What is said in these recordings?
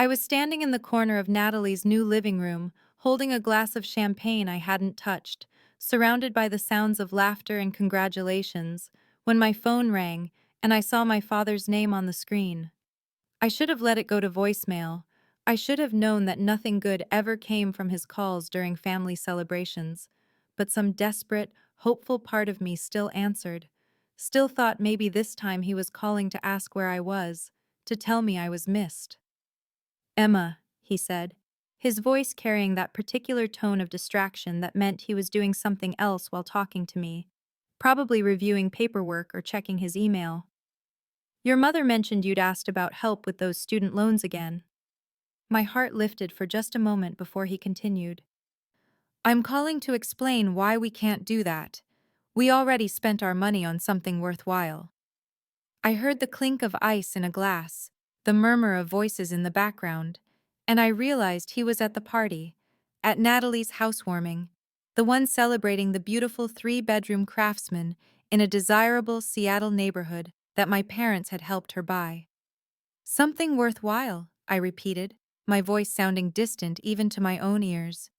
I was standing in the corner of Natalie's new living room, holding a glass of champagne I hadn't touched, surrounded by the sounds of laughter and congratulations, when my phone rang and I saw my father's name on the screen. I should have let it go to voicemail. I should have known that nothing good ever came from his calls during family celebrations. But some desperate, hopeful part of me still answered, still thought maybe this time he was calling to ask where I was, to tell me I was missed. "Emma," he said, his voice carrying that particular tone of distraction that meant he was doing something else while talking to me, probably reviewing paperwork or checking his email. "Your mother mentioned you'd asked about help with those student loans again." My heart lifted for just a moment before he continued. "I'm calling to explain why we can't do that. We already spent our money on something worthwhile." I heard the clink of ice in a glass, the murmur of voices in the background, and I realized he was at the party, at Natalie's housewarming, the one celebrating the beautiful three-bedroom craftsman in a desirable Seattle neighborhood that my parents had helped her buy. "Something worthwhile," I repeated, my voice sounding distant even to my own ears.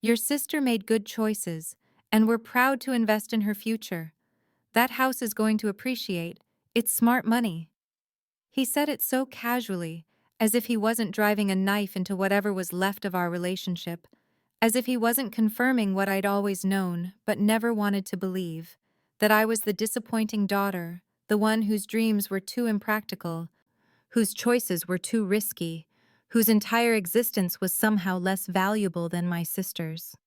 "Your sister made good choices, and we're proud to invest in her future. That house is going to appreciate. It's smart money." He said it so casually, as if he wasn't driving a knife into whatever was left of our relationship, as if he wasn't confirming what I'd always known but never wanted to believe, that I was the disappointing daughter, the one whose dreams were too impractical, whose choices were too risky, whose entire existence was somehow less valuable than my sister's.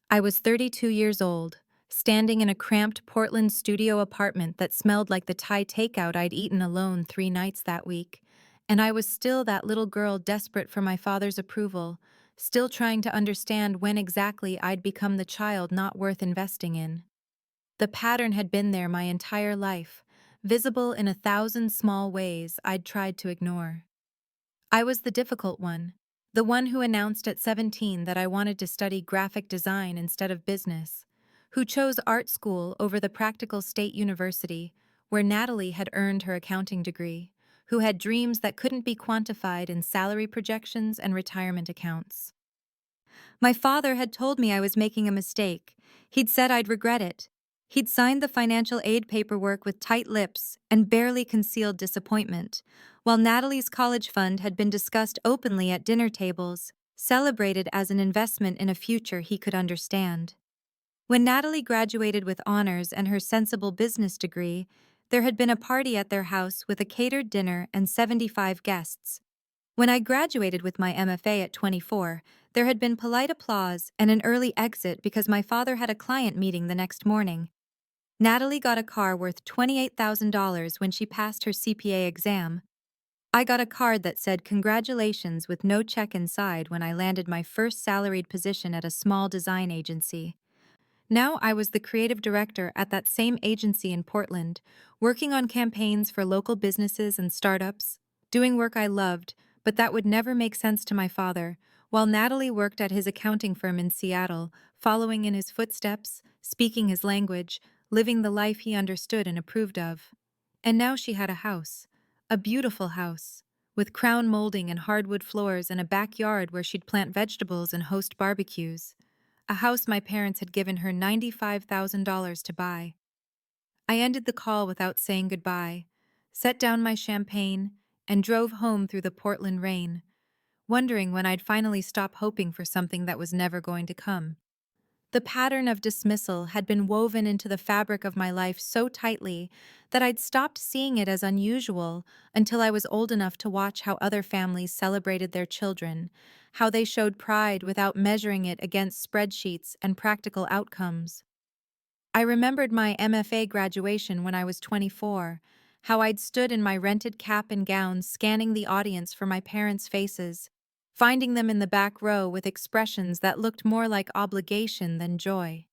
I was 32 years old, standing in a cramped Portland studio apartment that smelled like the Thai takeout I'd eaten alone 3 nights that week, and I was still that little girl desperate for my father's approval, still trying to understand when exactly I'd become the child not worth investing in. The pattern had been there my entire life, visible in 1,000 small ways I'd tried to ignore. I was the difficult one, the one who announced at 17 that I wanted to study graphic design instead of business, who chose art school over the practical state university, where Natalie had earned her accounting degree, who had dreams that couldn't be quantified in salary projections and retirement accounts. My father had told me I was making a mistake. He'd said I'd regret it. He'd signed the financial aid paperwork with tight lips and barely concealed disappointment, while Natalie's college fund had been discussed openly at dinner tables, celebrated as an investment in a future he could understand. When Natalie graduated with honors and her sensible business degree, there had been a party at their house with a catered dinner and 75 guests. When I graduated with my MFA at 24, there had been polite applause and an early exit because my father had a client meeting the next morning. Natalie got a car worth $28,000 when she passed her CPA exam. I got a card that said congratulations with no check inside when I landed my first salaried position at a small design agency. Now I was the creative director at that same agency in Portland, working on campaigns for local businesses and startups, doing work I loved, but that would never make sense to my father, while Natalie worked at his accounting firm in Seattle, following in his footsteps, speaking his language, living the life he understood and approved of. And now she had a house, a beautiful house, with crown molding and hardwood floors and a backyard where she'd plant vegetables and host barbecues. A house my parents had given her $95,000 to buy. I ended the call without saying goodbye, set down my champagne, and drove home through the Portland rain, wondering when I'd finally stop hoping for something that was never going to come. The pattern of dismissal had been woven into the fabric of my life so tightly that I'd stopped seeing it as unusual until I was old enough to watch how other families celebrated their children, how they showed pride without measuring it against spreadsheets and practical outcomes. I remembered my MFA graduation when I was 24, how I'd stood in my rented cap and gown scanning the audience for my parents' faces, finding them in the back row with expressions that looked more like obligation than joy.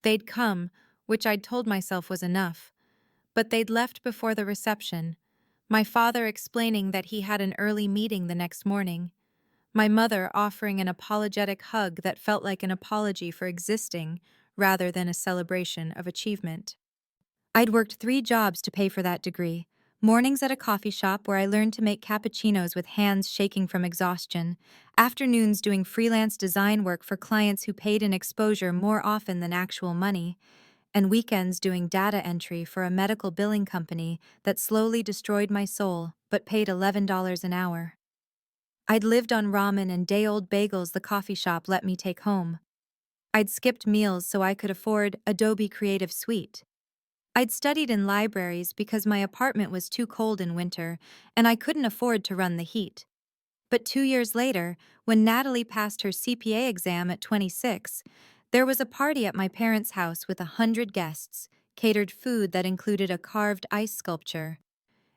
They'd come, which I'd told myself was enough, but they'd left before the reception, my father explaining that he had an early meeting the next morning, my mother offering an apologetic hug that felt like an apology for existing rather than a celebration of achievement. I'd worked 3 jobs to pay for that degree, Mornings at a coffee shop where I learned to make cappuccinos with hands shaking from exhaustion, afternoons doing freelance design work for clients who paid in exposure more often than actual money, and weekends doing data entry for a medical billing company that slowly destroyed my soul but paid $11 an hour. I'd lived on ramen and day-old bagels the coffee shop let me take home. I'd skipped meals so I could afford Adobe Creative Suite. I'd studied in libraries because my apartment was too cold in winter and I couldn't afford to run the heat. But 2 years later, when Natalie passed her CPA exam at 26, there was a party at my parents' house with 100 guests, catered food that included a carved ice sculpture,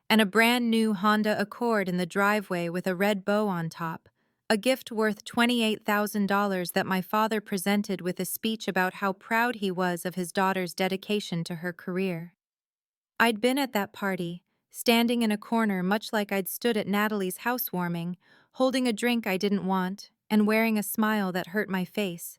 and a brand new Honda Accord in the driveway with a red bow on top, a gift worth $28,000 that my father presented with a speech about how proud he was of his daughter's dedication to her career. I'd been at that party, standing in a corner much like I'd stood at Natalie's housewarming, holding a drink I didn't want and wearing a smile that hurt my face.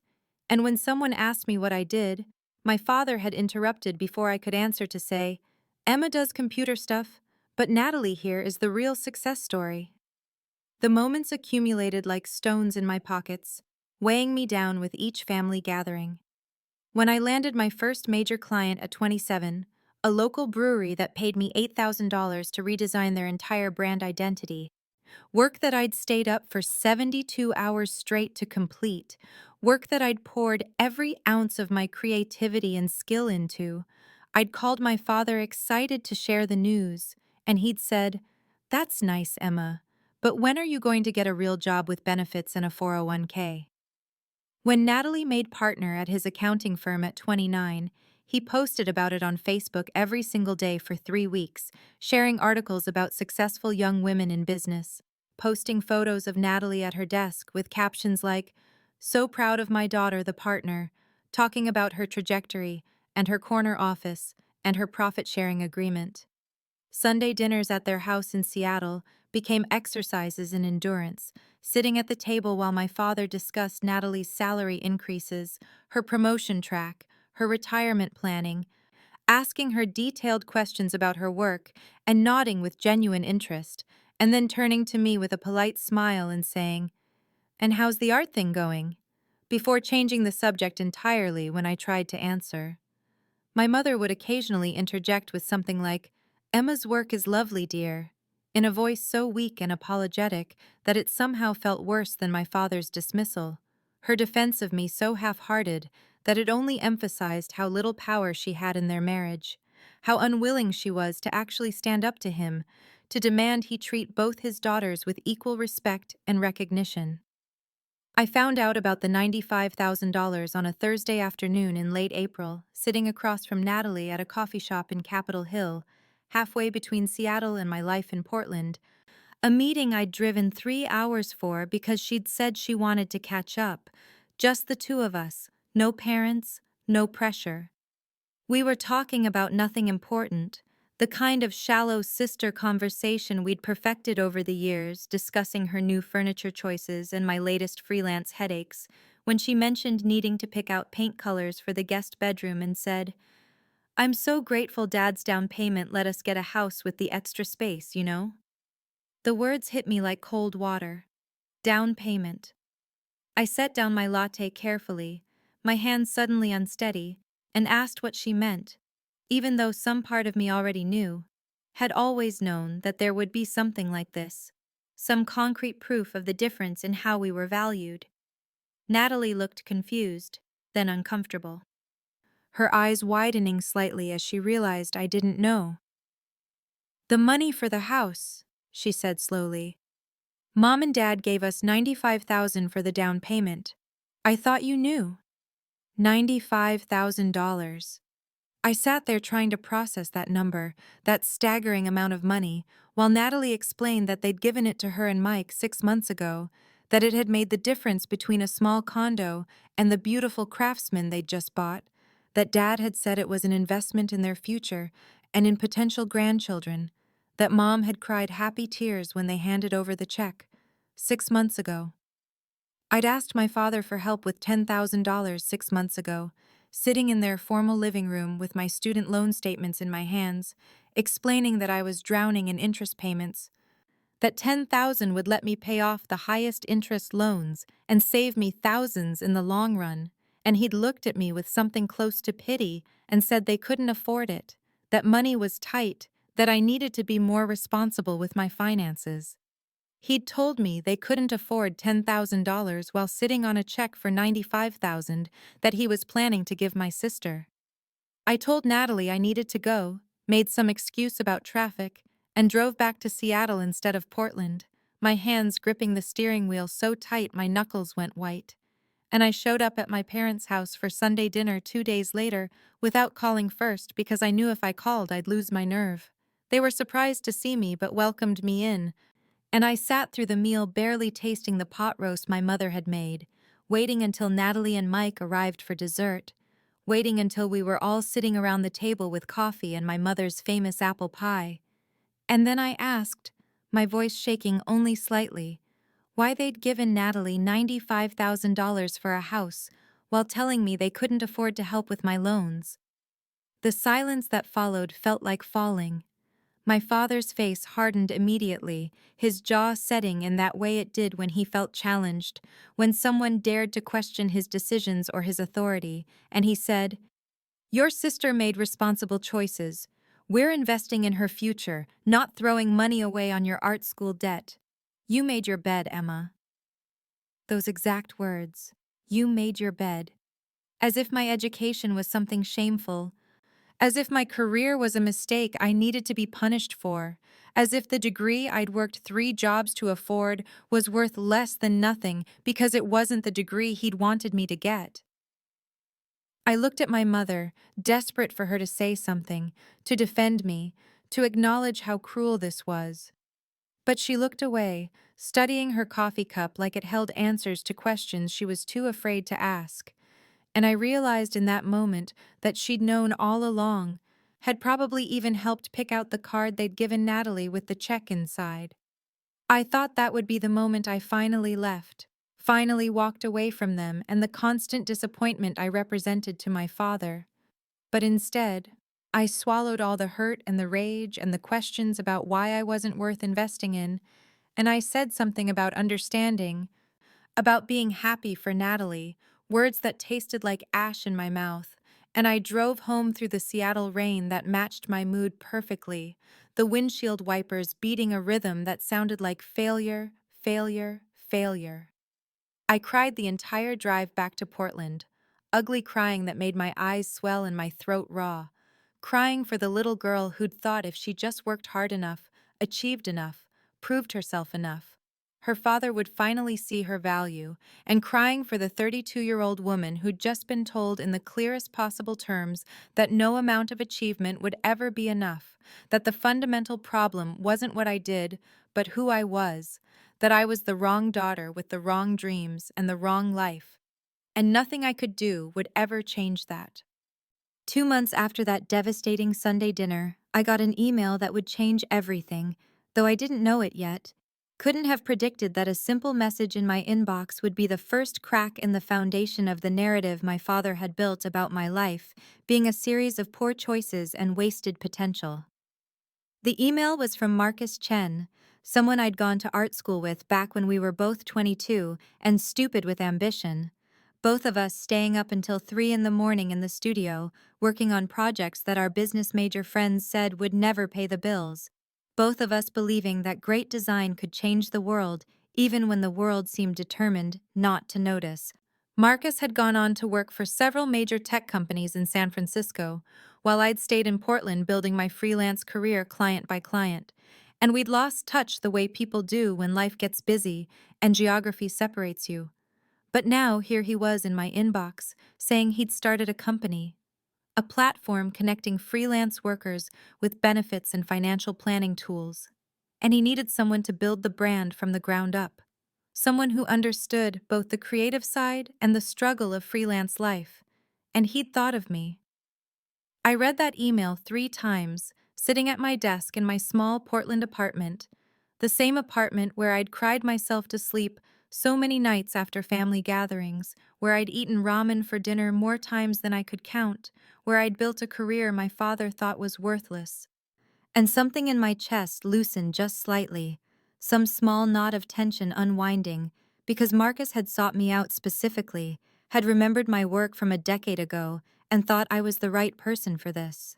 And when someone asked me what I did, my father had interrupted before I could answer to say, "Emma does computer stuff, but Natalie here is the real success story." The moments accumulated like stones in my pockets, weighing me down with each family gathering. When I landed my first major client at 27, a local brewery that paid me $8,000 to redesign their entire brand identity, work that I'd stayed up for 72 hours straight to complete, work that I'd poured every ounce of my creativity and skill into, I'd called my father excited to share the news, and he'd said, "That's nice, Emma, but when are you going to get a real job with benefits and a 401k?" When Natalie made partner at his accounting firm at 29, he posted about it on Facebook every single day for 3 weeks, sharing articles about successful young women in business, posting photos of Natalie at her desk with captions like, "So proud of my daughter, the partner," talking about her trajectory and her corner office and her profit-sharing agreement. Sunday dinners at their house in Seattle became exercises in endurance, sitting at the table while my father discussed Natalie's salary increases, her promotion track, her retirement planning, asking her detailed questions about her work and nodding with genuine interest, and then turning to me with a polite smile and saying, "And how's the art thing going?" before changing the subject entirely when I tried to answer. My mother would occasionally interject with something like, "Emma's work is lovely, dear," in a voice so weak and apologetic that it somehow felt worse than my father's dismissal, her defense of me so half-hearted that it only emphasized how little power she had in their marriage, how unwilling she was to actually stand up to him, to demand he treat both his daughters with equal respect and recognition. I found out about the $95,000 on a Thursday afternoon in late April, sitting across from Natalie at a coffee shop in Capitol Hill, halfway between Seattle and my life in Portland, a meeting I'd driven 3 hours for because she'd said she wanted to catch up. Just the two of us, no parents, no pressure. We were talking about nothing important, the kind of shallow sister conversation we'd perfected over the years, discussing her new furniture choices and my latest freelance headaches, when she mentioned needing to pick out paint colors for the guest bedroom and said, "I'm so grateful Dad's down payment let us get a house with the extra space, you know?" The words hit me like cold water. Down payment. I set down my latte carefully, my hands suddenly unsteady, and asked what she meant, even though some part of me already knew, had always known that there would be something like this, some concrete proof of the difference in how we were valued. Natalie looked confused, then uncomfortable, her eyes widening slightly as she realized I didn't know. "The money for the house," she said slowly. "Mom and Dad gave us $95,000 for the down payment. I thought you knew." $95,000. I sat there trying to process that number, that staggering amount of money, while Natalie explained that they'd given it to her and Mike 6 months ago, that it had made the difference between a small condo and the beautiful Craftsman they'd just bought, that Dad had said it was an investment in their future and in potential grandchildren, that Mom had cried happy tears when they handed over the check 6 months ago. I'd asked my father for help with $10,000 6 months ago, sitting in their formal living room with my student loan statements in my hands, explaining that I was drowning in interest payments, that 10,000 would let me pay off the highest interest loans and save me thousands in the long run, and he'd looked at me with something close to pity and said they couldn't afford it, that money was tight, that I needed to be more responsible with my finances. He'd told me they couldn't afford $10,000 while sitting on a check for $95,000 that he was planning to give my sister. I told Natalie I needed to go, made some excuse about traffic, and drove back to Seattle instead of Portland, my hands gripping the steering wheel so tight my knuckles went white. And I showed up at my parents' house for Sunday dinner 2 days later without calling first because I knew if I called I'd lose my nerve. They were surprised to see me but welcomed me in, and I sat through the meal barely tasting the pot roast my mother had made, waiting until Natalie and Mike arrived for dessert, waiting until we were all sitting around the table with coffee and my mother's famous apple pie. And then I asked, my voice shaking only slightly, why they'd given Natalie $95,000 for a house while telling me they couldn't afford to help with my loans. The silence that followed felt like falling. My father's face hardened immediately, his jaw setting in that way it did when he felt challenged, when someone dared to question his decisions or his authority, and he said, "Your sister made responsible choices. We're investing in her future, not throwing money away on your art school debt. You made your bed, Emma." Those exact words. You made your bed. As if my education was something shameful. As if my career was a mistake I needed to be punished for. As if the degree I'd worked 3 jobs to afford was worth less than nothing because it wasn't the degree he'd wanted me to get. I looked at my mother, desperate for her to say something, to defend me, to acknowledge how cruel this was. But she looked away, studying her coffee cup like it held answers to questions she was too afraid to ask. And I realized in that moment that she'd known all along, had probably even helped pick out the card they'd given Natalie with the check inside. I thought that would be the moment I finally left, finally walked away from them and the constant disappointment I represented to my father. But instead, I swallowed all the hurt and the rage and the questions about why I wasn't worth investing in, and I said something about understanding, about being happy for Natalie, words that tasted like ash in my mouth, and I drove home through the Seattle rain that matched my mood perfectly, the windshield wipers beating a rhythm that sounded like failure, failure, failure. I cried the entire drive back to Portland, ugly crying that made my eyes swell and my throat raw, crying for the little girl who'd thought if she just worked hard enough, achieved enough, proved herself enough, her father would finally see her value, and crying for the 32-year-old woman who'd just been told in the clearest possible terms that no amount of achievement would ever be enough, that the fundamental problem wasn't what I did, but who I was, that I was the wrong daughter with the wrong dreams and the wrong life, and nothing I could do would ever change that. 2 months after that devastating Sunday dinner, I got an email that would change everything, though I didn't know it yet. Couldn't have predicted that a simple message in my inbox would be the first crack in the foundation of the narrative my father had built about my life, being a series of poor choices and wasted potential. The email was from Marcus Chen, someone I'd gone to art school with back when we were both 22 and stupid with ambition. Both of us staying up until 3 in the morning in the studio, working on projects that our business major friends said would never pay the bills. Both of us believing that great design could change the world, even when the world seemed determined not to notice. Marcus had gone on to work for several major tech companies in San Francisco, while I'd stayed in Portland building my freelance career client by client. And we'd lost touch the way people do when life gets busy and geography separates you. But now here he was in my inbox, saying he'd started a company, a platform connecting freelance workers with benefits and financial planning tools. And he needed someone to build the brand from the ground up, someone who understood both the creative side and the struggle of freelance life. And he'd thought of me. I read that email 3 times, sitting at my desk in my small Portland apartment, the same apartment where I'd cried myself to sleep so many nights after family gatherings, where I'd eaten ramen for dinner more times than I could count, where I'd built a career my father thought was worthless. and something in my chest loosened just slightly, some small knot of tension unwinding, because Marcus had sought me out specifically, had remembered my work from a decade ago, and thought I was the right person for this.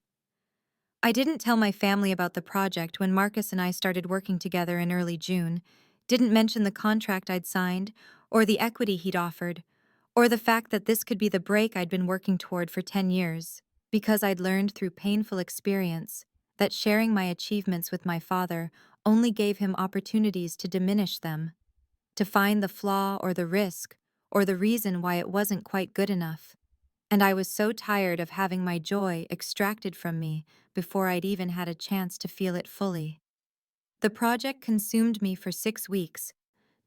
I didn't tell my family about the project when Marcus and I started working together in early June, didn't mention the contract I'd signed, or the equity he'd offered, or the fact that this could be the break I'd been working toward for 10 years, because I'd learned through painful experience that sharing my achievements with my father only gave him opportunities to diminish them, to find the flaw or the risk, or the reason why it wasn't quite good enough. And I was so tired of having my joy extracted from me before I'd even had a chance to feel it fully. The project consumed me for 6 weeks,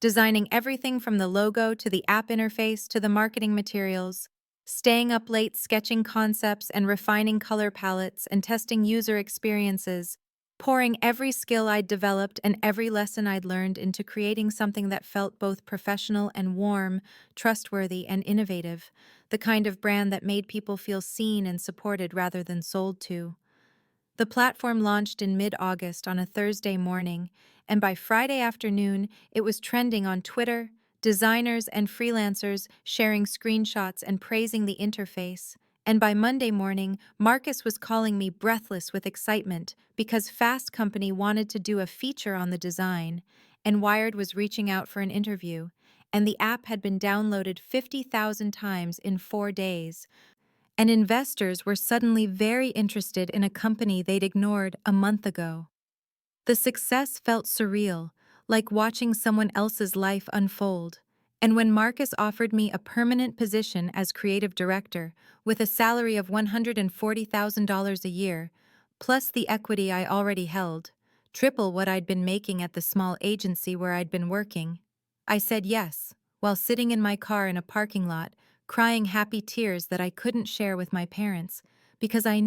designing everything from the logo to the app interface to the marketing materials, staying up late sketching concepts and refining color palettes and testing user experiences, pouring every skill I'd developed and every lesson I'd learned into creating something that felt both professional and warm, trustworthy and innovative, the kind of brand that made people feel seen and supported rather than sold to. The platform launched in mid-August on a Thursday morning, and by Friday afternoon, it was trending on Twitter, designers and freelancers sharing screenshots and praising the interface. And by Monday morning, Marcus was calling me breathless with excitement because Fast Company wanted to do a feature on the design, and Wired was reaching out for an interview, and the app had been downloaded 50,000 times in 4 days, and investors were suddenly very interested in a company they'd ignored a month ago. The success felt surreal, like watching someone else's life unfold. And when Marcus offered me a permanent position as creative director, with a salary of $140,000 a year, plus the equity I already held, triple what I'd been making at the small agency where I'd been working, I said yes, while sitting in my car in a parking lot, crying happy tears that I couldn't share with my parents, because I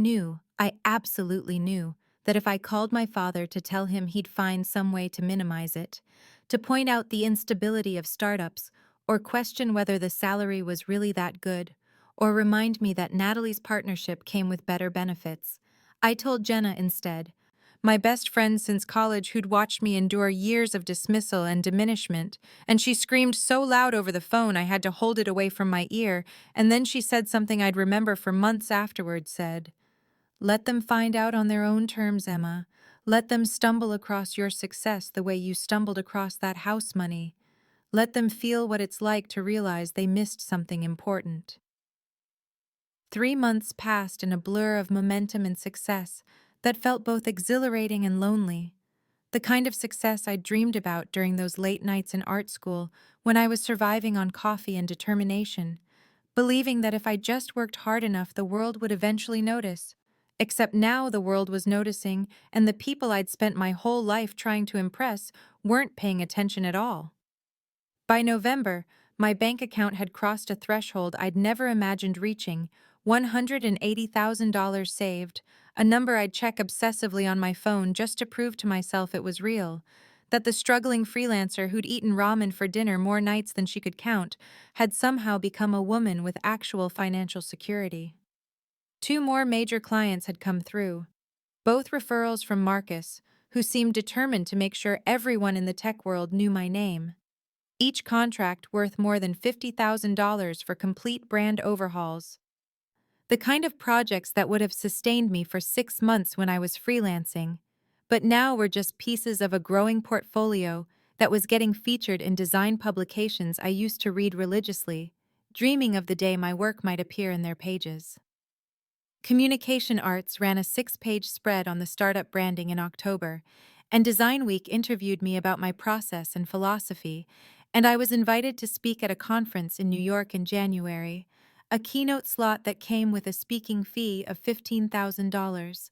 absolutely knew, that if I called my father to tell him he'd find some way to minimize it, to point out the instability of startups, or question whether the salary was really that good, or remind me that Natalie's partnership came with better benefits, I told Jenna instead, my best friend since college who'd watched me endure years of dismissal and diminishment, and she screamed so loud over the phone I had to hold it away from my ear, and then she said something I'd remember for months afterward, said, "Let them find out on their own terms, Emma. Let them stumble across your success the way you stumbled across that house money. Let them feel what it's like to realize they missed something important." 3 months passed in a blur of momentum and success that felt both exhilarating and lonely. The kind of success I dreamed about during those late nights in art school when I was surviving on coffee and determination, believing that if I just worked hard enough, the world would eventually notice. Except now the world was noticing, and the people I'd spent my whole life trying to impress weren't paying attention at all. By November, my bank account had crossed a threshold I'd never imagined reaching, $180,000 saved, a number I'd check obsessively on my phone just to prove to myself it was real, that the struggling freelancer who'd eaten ramen for dinner more nights than she could count had somehow become a woman with actual financial security. 2 more major clients had come through, both referrals from Marcus, who seemed determined to make sure everyone in the tech world knew my name. Each contract worth more than $50,000 for complete brand overhauls. The kind of projects that would have sustained me for 6 months when I was freelancing, but now were just pieces of a growing portfolio that was getting featured in design publications I used to read religiously, dreaming of the day my work might appear in their pages. Communication Arts ran a 6-page spread on the startup branding in October, and Design Week interviewed me about my process and philosophy, and I was invited to speak at a conference in New York in January, a keynote slot that came with a speaking fee of $15,000.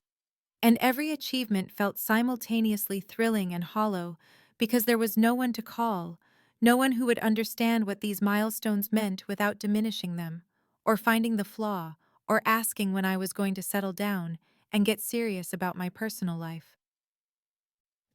And every achievement felt simultaneously thrilling and hollow because there was no one to call, no one who would understand what these milestones meant without diminishing them, or finding the flaw, or asking when I was going to settle down and get serious about my personal life.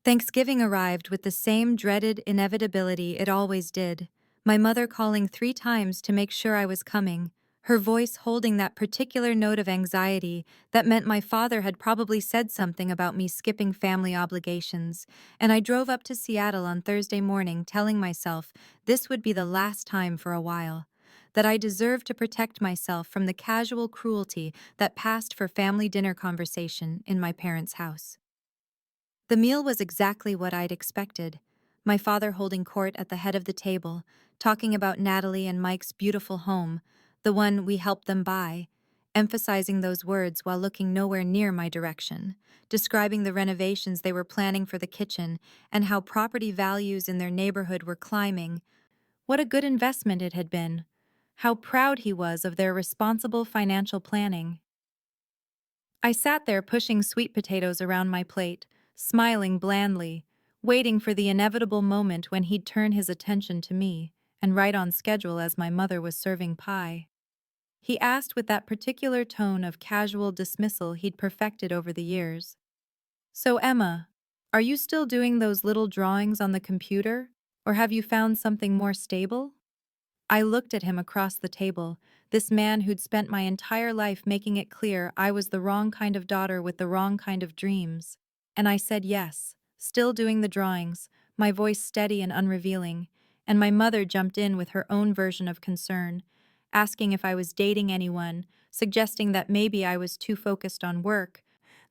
Thanksgiving arrived with the same dreaded inevitability it always did, my mother calling 3 times to make sure I was coming, her voice holding that particular note of anxiety that meant my father had probably said something about me skipping family obligations, and I drove up to Seattle on Thursday morning telling myself this would be the last time for a while, that I deserved to protect myself from the casual cruelty that passed for family dinner conversation in my parents' house. The meal was exactly what I'd expected. My father holding court at the head of the table, talking about Natalie and Mike's beautiful home, the one we helped them buy, emphasizing those words while looking nowhere near my direction, describing the renovations they were planning for the kitchen and how property values in their neighborhood were climbing. What a good investment it had been. How proud he was of their responsible financial planning. I sat there pushing sweet potatoes around my plate, smiling blandly, waiting for the inevitable moment when he'd turn his attention to me, and right on schedule as my mother was serving pie. He asked with that particular tone of casual dismissal he'd perfected over the years. "So, Emma, are you still doing those little drawings on the computer, or have you found something more stable?" I looked at him across the table, this man who'd spent my entire life making it clear I was the wrong kind of daughter with the wrong kind of dreams. And I said yes, still doing the drawings, my voice steady and unrevealing, and my mother jumped in with her own version of concern, asking if I was dating anyone, suggesting that maybe I was too focused on work,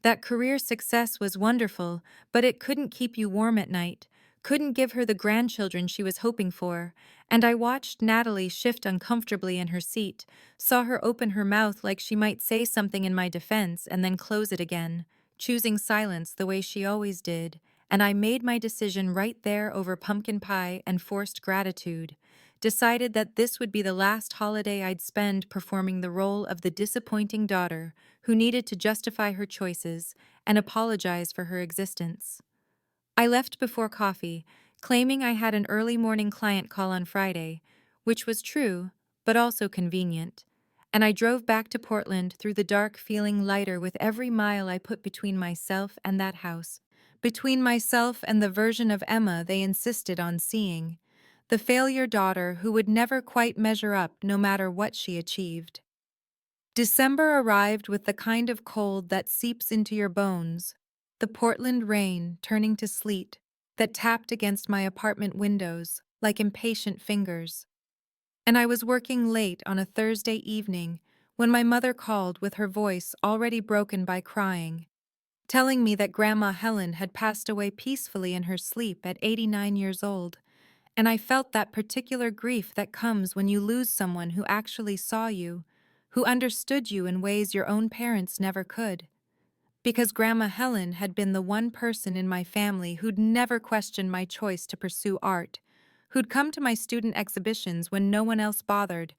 that career success was wonderful, but it couldn't keep you warm at night, couldn't give her the grandchildren she was hoping for, and I watched Natalie shift uncomfortably in her seat, saw her open her mouth like she might say something in my defense and then close it again, choosing silence the way she always did, and I made my decision right there over pumpkin pie and forced gratitude, decided that this would be the last holiday I'd spend performing the role of the disappointing daughter who needed to justify her choices and apologize for her existence. I left before coffee, claiming I had an early morning client call on Friday, which was true, but also convenient, and I drove back to Portland through the dark feeling lighter with every mile I put between myself and that house, between myself and the version of Emma they insisted on seeing, the failure daughter who would never quite measure up no matter what she achieved. December arrived with the kind of cold that seeps into your bones, the Portland rain turning to sleet that tapped against my apartment windows like impatient fingers. And I was working late on a Thursday evening when my mother called with her voice already broken by crying, telling me that Grandma Helen had passed away peacefully in her sleep at 89 years old, and I felt that particular grief that comes when you lose someone who actually saw you, who understood you in ways your own parents never could. Because Grandma Helen had been the one person in my family who'd never questioned my choice to pursue art, who'd come to my student exhibitions when no one else bothered,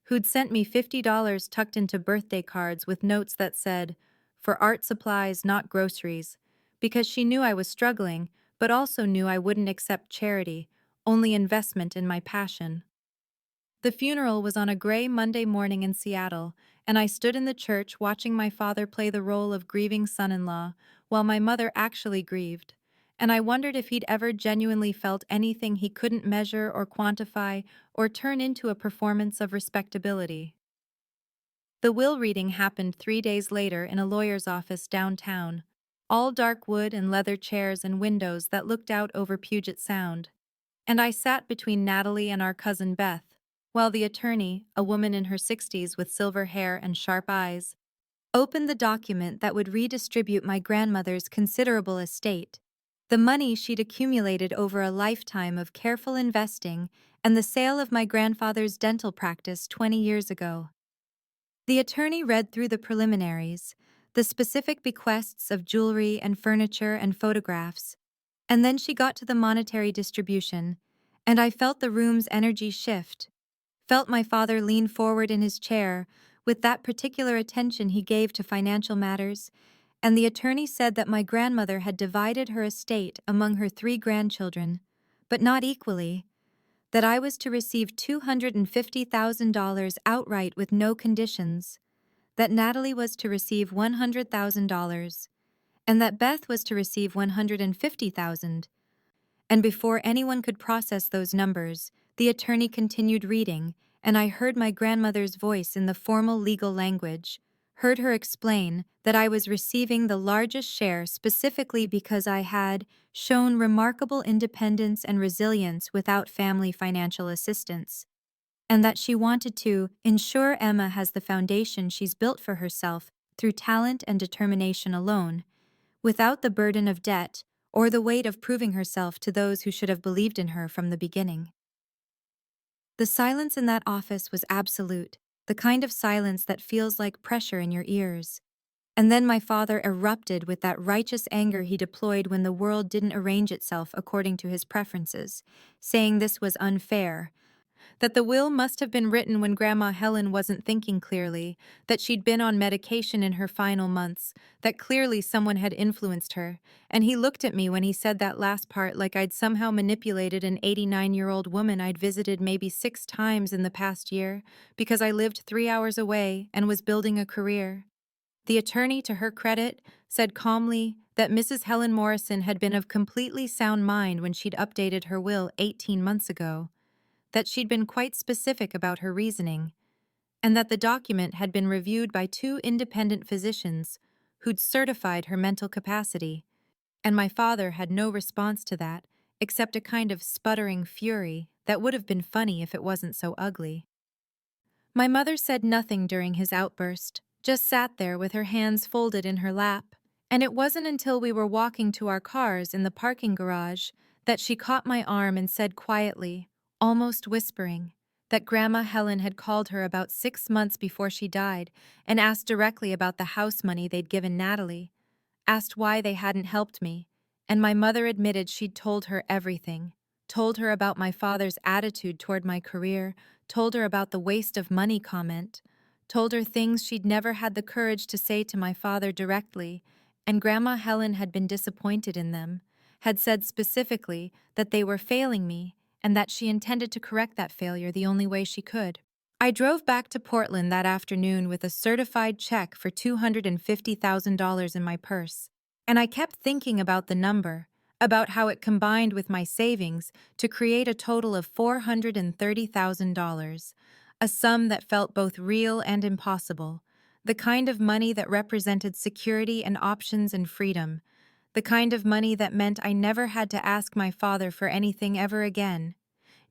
who'd sent me $50 tucked into birthday cards with notes that said, "For art supplies, not groceries," because she knew I was struggling, but also knew I wouldn't accept charity, only investment in my passion. The funeral was on a gray Monday morning in Seattle, and I stood in the church watching my father play the role of grieving son-in-law, while my mother actually grieved, and I wondered if he'd ever genuinely felt anything he couldn't measure or quantify or turn into a performance of respectability. The will reading happened 3 days later in a lawyer's office downtown, all dark wood and leather chairs and windows that looked out over Puget Sound, and I sat between Natalie and our cousin Beth, while the attorney, a woman in her 60s with silver hair and sharp eyes, opened the document that would redistribute my grandmother's considerable estate, the money she'd accumulated over a lifetime of careful investing and the sale of my grandfather's dental practice 20 years ago. The attorney read through the preliminaries, the specific bequests of jewelry and furniture and photographs, and then she got to the monetary distribution, and I felt the room's energy shift, felt my father lean forward in his chair with that particular attention he gave to financial matters, and the attorney said that my grandmother had divided her estate among her 3 grandchildren, but not equally, that I was to receive $250,000 outright with no conditions, that Natalie was to receive $100,000, and that Beth was to receive $150,000. And before anyone could process those numbers, the attorney continued reading, and I heard my grandmother's voice in the formal legal language, heard her explain that I was receiving the largest share specifically because I had shown remarkable independence and resilience without family financial assistance, and that she wanted to ensure Emma has the foundation she's built for herself through talent and determination alone, without the burden of debt or the weight of proving herself to those who should have believed in her from the beginning. The silence in that office was absolute, the kind of silence that feels like pressure in your ears. And then my father erupted with that righteous anger he deployed when the world didn't arrange itself according to his preferences, saying this was unfair, that the will must have been written when Grandma Helen wasn't thinking clearly, that she'd been on medication in her final months, that clearly someone had influenced her, and he looked at me when he said that last part like I'd somehow manipulated an 89-year-old woman I'd visited maybe 6 times in the past year because I lived 3 hours away and was building a career. The attorney, to her credit, said calmly that Mrs. Helen Morrison had been of completely sound mind when she'd updated her will 18 months ago, that she'd been quite specific about her reasoning, and that the document had been reviewed by 2 independent physicians who'd certified her mental capacity, and my father had no response to that except a kind of sputtering fury that would have been funny if it wasn't so ugly. My mother said nothing during his outburst, just sat there with her hands folded in her lap, and it wasn't until we were walking to our cars in the parking garage that she caught my arm and said quietly, almost whispering, that Grandma Helen had called her about 6 months before she died and asked directly about the house money they'd given Natalie, asked why they hadn't helped me, and my mother admitted she'd told her everything, told her about my father's attitude toward my career, told her about the waste of money comment, told her things she'd never had the courage to say to my father directly, and Grandma Helen had been disappointed in them, had said specifically that they were failing me and that she intended to correct that failure the only way she could. I drove back to Portland that afternoon with a certified check for $250,000 in my purse, and I kept thinking about the number, about how it combined with my savings to create a total of $430,000, a sum that felt both real and impossible, the kind of money that represented security and options and freedom, the kind of money that meant I never had to ask my father for anything ever again,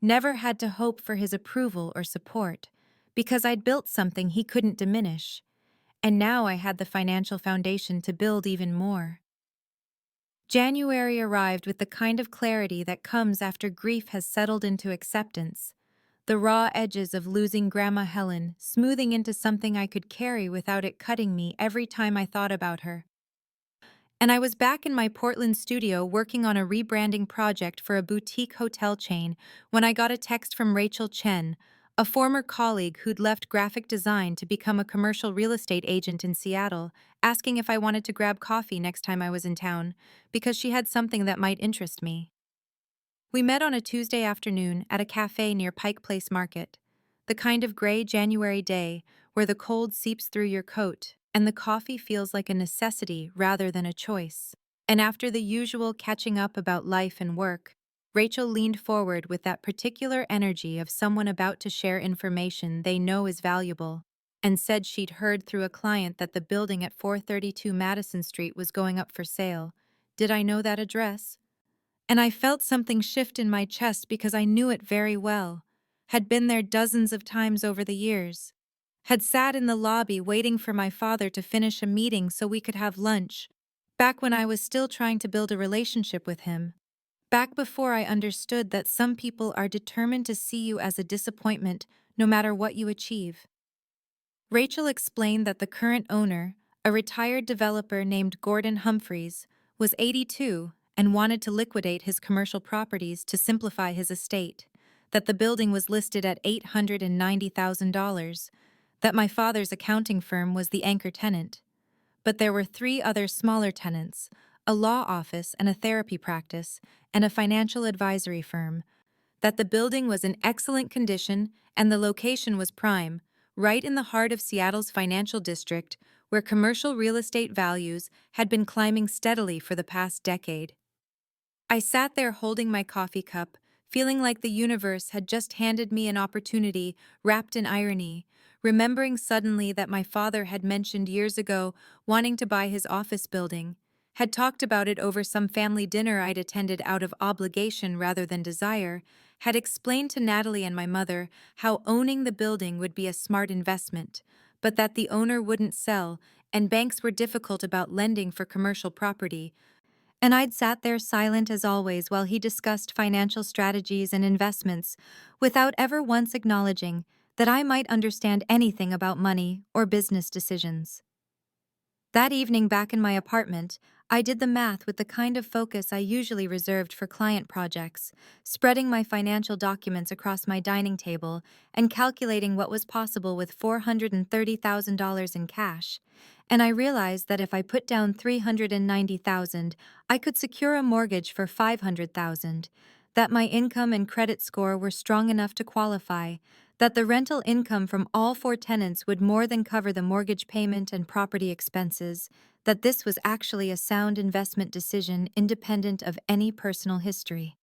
never had to hope for his approval or support, because I'd built something he couldn't diminish, and now I had the financial foundation to build even more. January arrived with the kind of clarity that comes after grief has settled into acceptance, the raw edges of losing Grandma Helen smoothing into something I could carry without it cutting me every time I thought about her. And I was back in my Portland studio working on a rebranding project for a boutique hotel chain when I got a text from Rachel Chen, a former colleague who'd left graphic design to become a commercial real estate agent in Seattle, asking if I wanted to grab coffee next time I was in town, because she had something that might interest me. We met on a Tuesday afternoon at a cafe near Pike Place Market, the kind of gray January day where the cold seeps through your coat and the coffee feels like a necessity rather than a choice. And after the usual catching up about life and work, Rachel leaned forward with that particular energy of someone about to share information they know is valuable, and said she'd heard through a client that the building at 432 Madison Street was going up for sale. Did I know that address? And I felt something shift in my chest because I knew it very well, had been there dozens of times over the years, had sat in the lobby waiting for my father to finish a meeting so we could have lunch, back when I was still trying to build a relationship with him, back before I understood that some people are determined to see you as a disappointment no matter what you achieve. Rachel explained that the current owner, a retired developer named Gordon Humphreys, was 82 and wanted to liquidate his commercial properties to simplify his estate, that the building was listed at $890,000, that my father's accounting firm was the anchor tenant, but there were 3 other smaller tenants, a law office and a therapy practice, and a financial advisory firm, that the building was in excellent condition and the location was prime, right in the heart of Seattle's financial district, where commercial real estate values had been climbing steadily for the past decade. I sat there holding my coffee cup, feeling like the universe had just handed me an opportunity wrapped in irony, remembering suddenly that my father had mentioned years ago wanting to buy his office building, had talked about it over some family dinner I'd attended out of obligation rather than desire, had explained to Natalie and my mother how owning the building would be a smart investment, but that the owner wouldn't sell and banks were difficult about lending for commercial property, and I'd sat there silent as always while he discussed financial strategies and investments, without ever once acknowledging that I might understand anything about money or business decisions. That evening back in my apartment, I did the math with the kind of focus I usually reserved for client projects, spreading my financial documents across my dining table and calculating what was possible with $430,000 in cash. And I realized that if I put down $390,000, I could secure a mortgage for $500,000, that my income and credit score were strong enough to qualify, that the rental income from all four tenants would more than cover the mortgage payment and property expenses, that this was actually a sound investment decision independent of any personal history.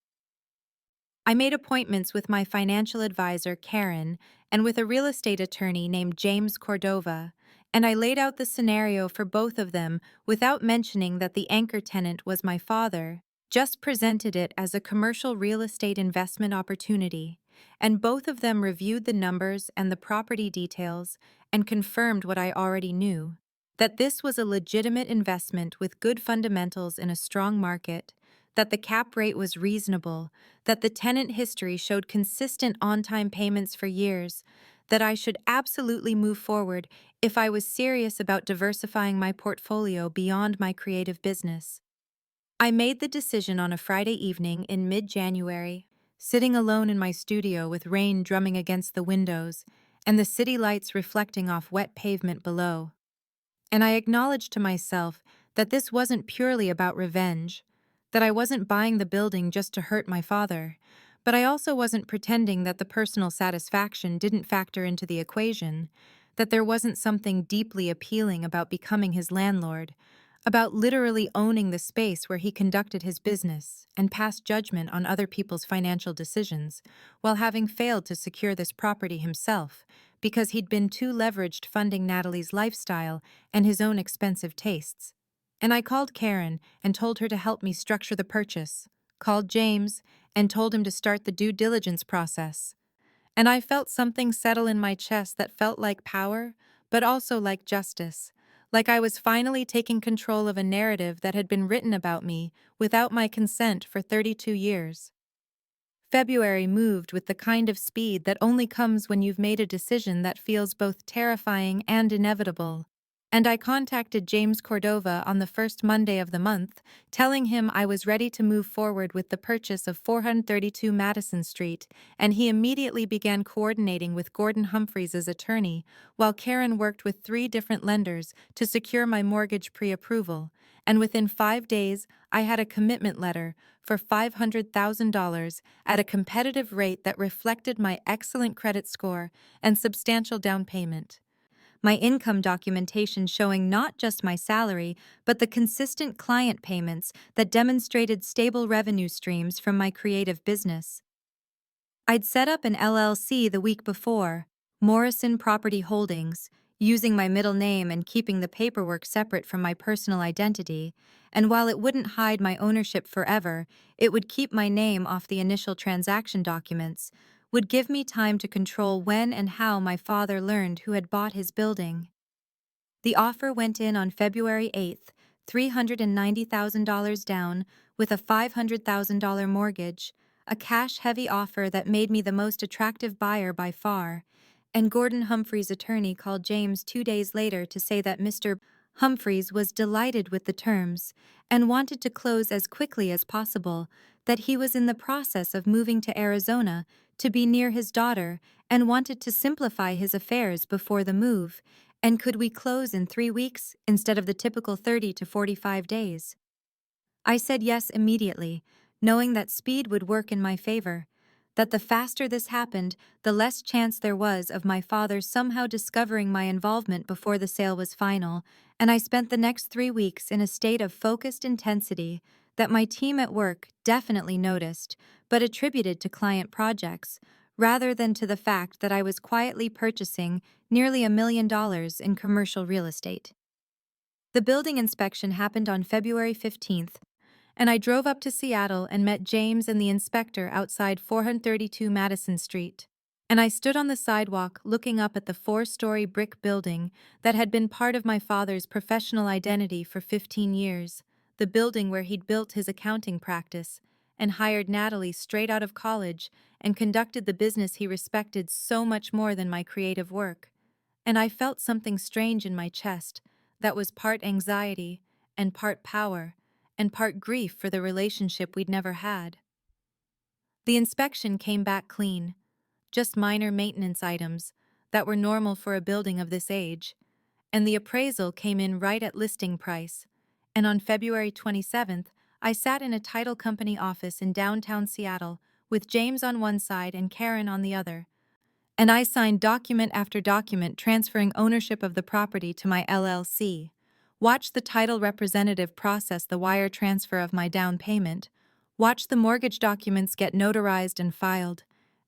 I made appointments with my financial advisor, Karen, and with a real estate attorney named James Cordova, and I laid out the scenario for both of them without mentioning that the anchor tenant was my father, just presented it as a commercial real estate investment opportunity, and both of them reviewed the numbers and the property details and confirmed what I already knew, that this was a legitimate investment with good fundamentals in a strong market, that the cap rate was reasonable, that the tenant history showed consistent on-time payments for years, that I should absolutely move forward if I was serious about diversifying my portfolio beyond my creative business. I made the decision on a Friday evening in mid-January, sitting alone in my studio with rain drumming against the windows and the city lights reflecting off wet pavement below. And I acknowledged to myself that this wasn't purely about revenge, that I wasn't buying the building just to hurt my father, but I also wasn't pretending that the personal satisfaction didn't factor into the equation, that there wasn't something deeply appealing about becoming his landlord, about literally owning the space where he conducted his business and passed judgment on other people's financial decisions, while having failed to secure this property himself because he'd been too leveraged funding Natalie's lifestyle and his own expensive tastes. And I called Karen and told her to help me structure the purchase, called James and told him to start the due diligence process. And I felt something settle in my chest that felt like power, but also like justice, like I was finally taking control of a narrative that had been written about me without my consent for 32 years. February moved with the kind of speed that only comes when you've made a decision that feels both terrifying and inevitable. And I contacted James Cordova on the first Monday of the month, telling him I was ready to move forward with the purchase of 432 Madison Street, and he immediately began coordinating with Gordon Humphreys' attorney, while Karen worked with 3 different lenders to secure my mortgage pre-approval. And within 5 days, I had a commitment letter for $500,000 at a competitive rate that reflected my excellent credit score and substantial down payment. My income documentation showing not just my salary, but the consistent client payments that demonstrated stable revenue streams from my creative business. I'd set up an LLC the week before, Morrison Property Holdings, using my middle name and keeping the paperwork separate from my personal identity, and while it wouldn't hide my ownership forever, it would keep my name off the initial transaction documents, would give me time to control when and how my father learned who had bought his building. The offer went in on February 8th, $390,000 down, with a $500,000 mortgage, a cash-heavy offer that made me the most attractive buyer by far, and Gordon Humphreys' attorney called James 2 days later to say that Mr. Humphreys was delighted with the terms and wanted to close as quickly as possible, that he was in the process of moving to Arizona to be near his daughter and wanted to simplify his affairs before the move, and could we close in 3 weeks instead of the typical 30 to 45 days? I said yes immediately, knowing that speed would work in my favor, that the faster this happened, the less chance there was of my father somehow discovering my involvement before the sale was final, and I spent the next 3 weeks in a state of focused intensity that my team at work definitely noticed, but attributed to client projects, rather than to the fact that I was quietly purchasing nearly $1 million in commercial real estate. The building inspection happened on February 15th, and I drove up to Seattle and met James and the inspector outside 432 Madison Street. And I stood on the sidewalk looking up at the four-story brick building that had been part of my father's professional identity for 15 years, the building where he'd built his accounting practice and hired Natalie straight out of college and conducted the business he respected so much more than my creative work. And I felt something strange in my chest that was part anxiety and part power and part grief for the relationship we'd never had. The inspection came back clean, just minor maintenance items that were normal for a building of this age, and the appraisal came in right at listing price. And on February 27th, I sat in a title company office in downtown Seattle with James on one side and Karen on the other, and I signed document after document transferring ownership of the property to my LLC, watched the title representative process the wire transfer of my down payment, watched the mortgage documents get notarized and filed,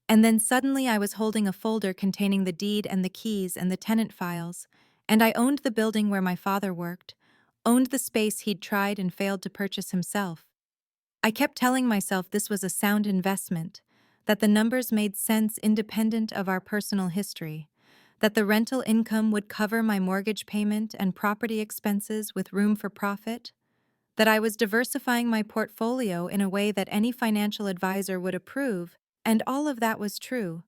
and then suddenly I was holding a folder containing the deed and the keys and the tenant files, and I owned the building where my father worked, owned the space he'd tried and failed to purchase himself. I kept telling myself this was a sound investment, that the numbers made sense independent of our personal history, that the rental income would cover my mortgage payment and property expenses with room for profit, that I was diversifying my portfolio in a way that any financial advisor would approve, and all of that was true.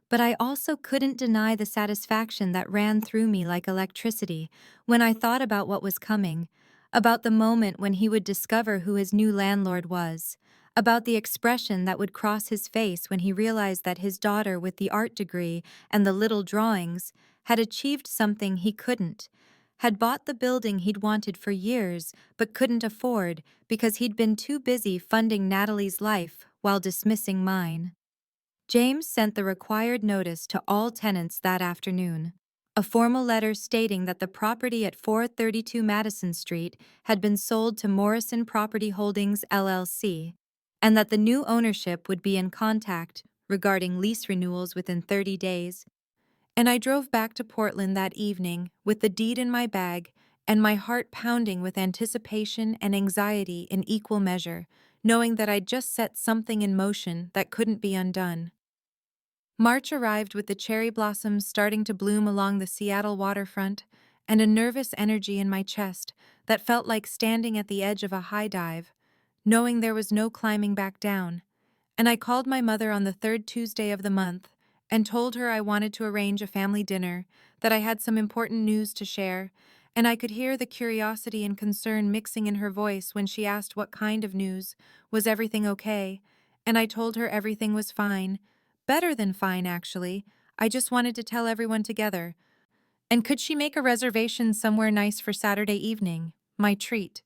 But I also couldn't deny the satisfaction that ran through me like electricity when I thought about what was coming, about the moment when he would discover who his new landlord was, about the expression that would cross his face when he realized that his daughter with the art degree and the little drawings had achieved something he couldn't, had bought the building he'd wanted for years but couldn't afford because he'd been too busy funding Natalie's life while dismissing mine. James sent the required notice to all tenants that afternoon, a formal letter stating that the property at 432 Madison Street had been sold to Morrison Property Holdings, LLC, and that the new ownership would be in contact regarding lease renewals within 30 days. And I drove back to Portland that evening with the deed in my bag and my heart pounding with anticipation and anxiety in equal measure, knowing that I'd just set something in motion that couldn't be undone. March arrived with the cherry blossoms starting to bloom along the Seattle waterfront and a nervous energy in my chest that felt like standing at the edge of a high dive, knowing there was no climbing back down. And I called my mother on the third Tuesday of the month and told her I wanted to arrange a family dinner, that I had some important news to share, and I could hear the curiosity and concern mixing in her voice when she asked what kind of news. Was everything okay? And I told her everything was fine. Better than fine, actually. I just wanted to tell everyone together. And could she make a reservation somewhere nice for Saturday evening? My treat.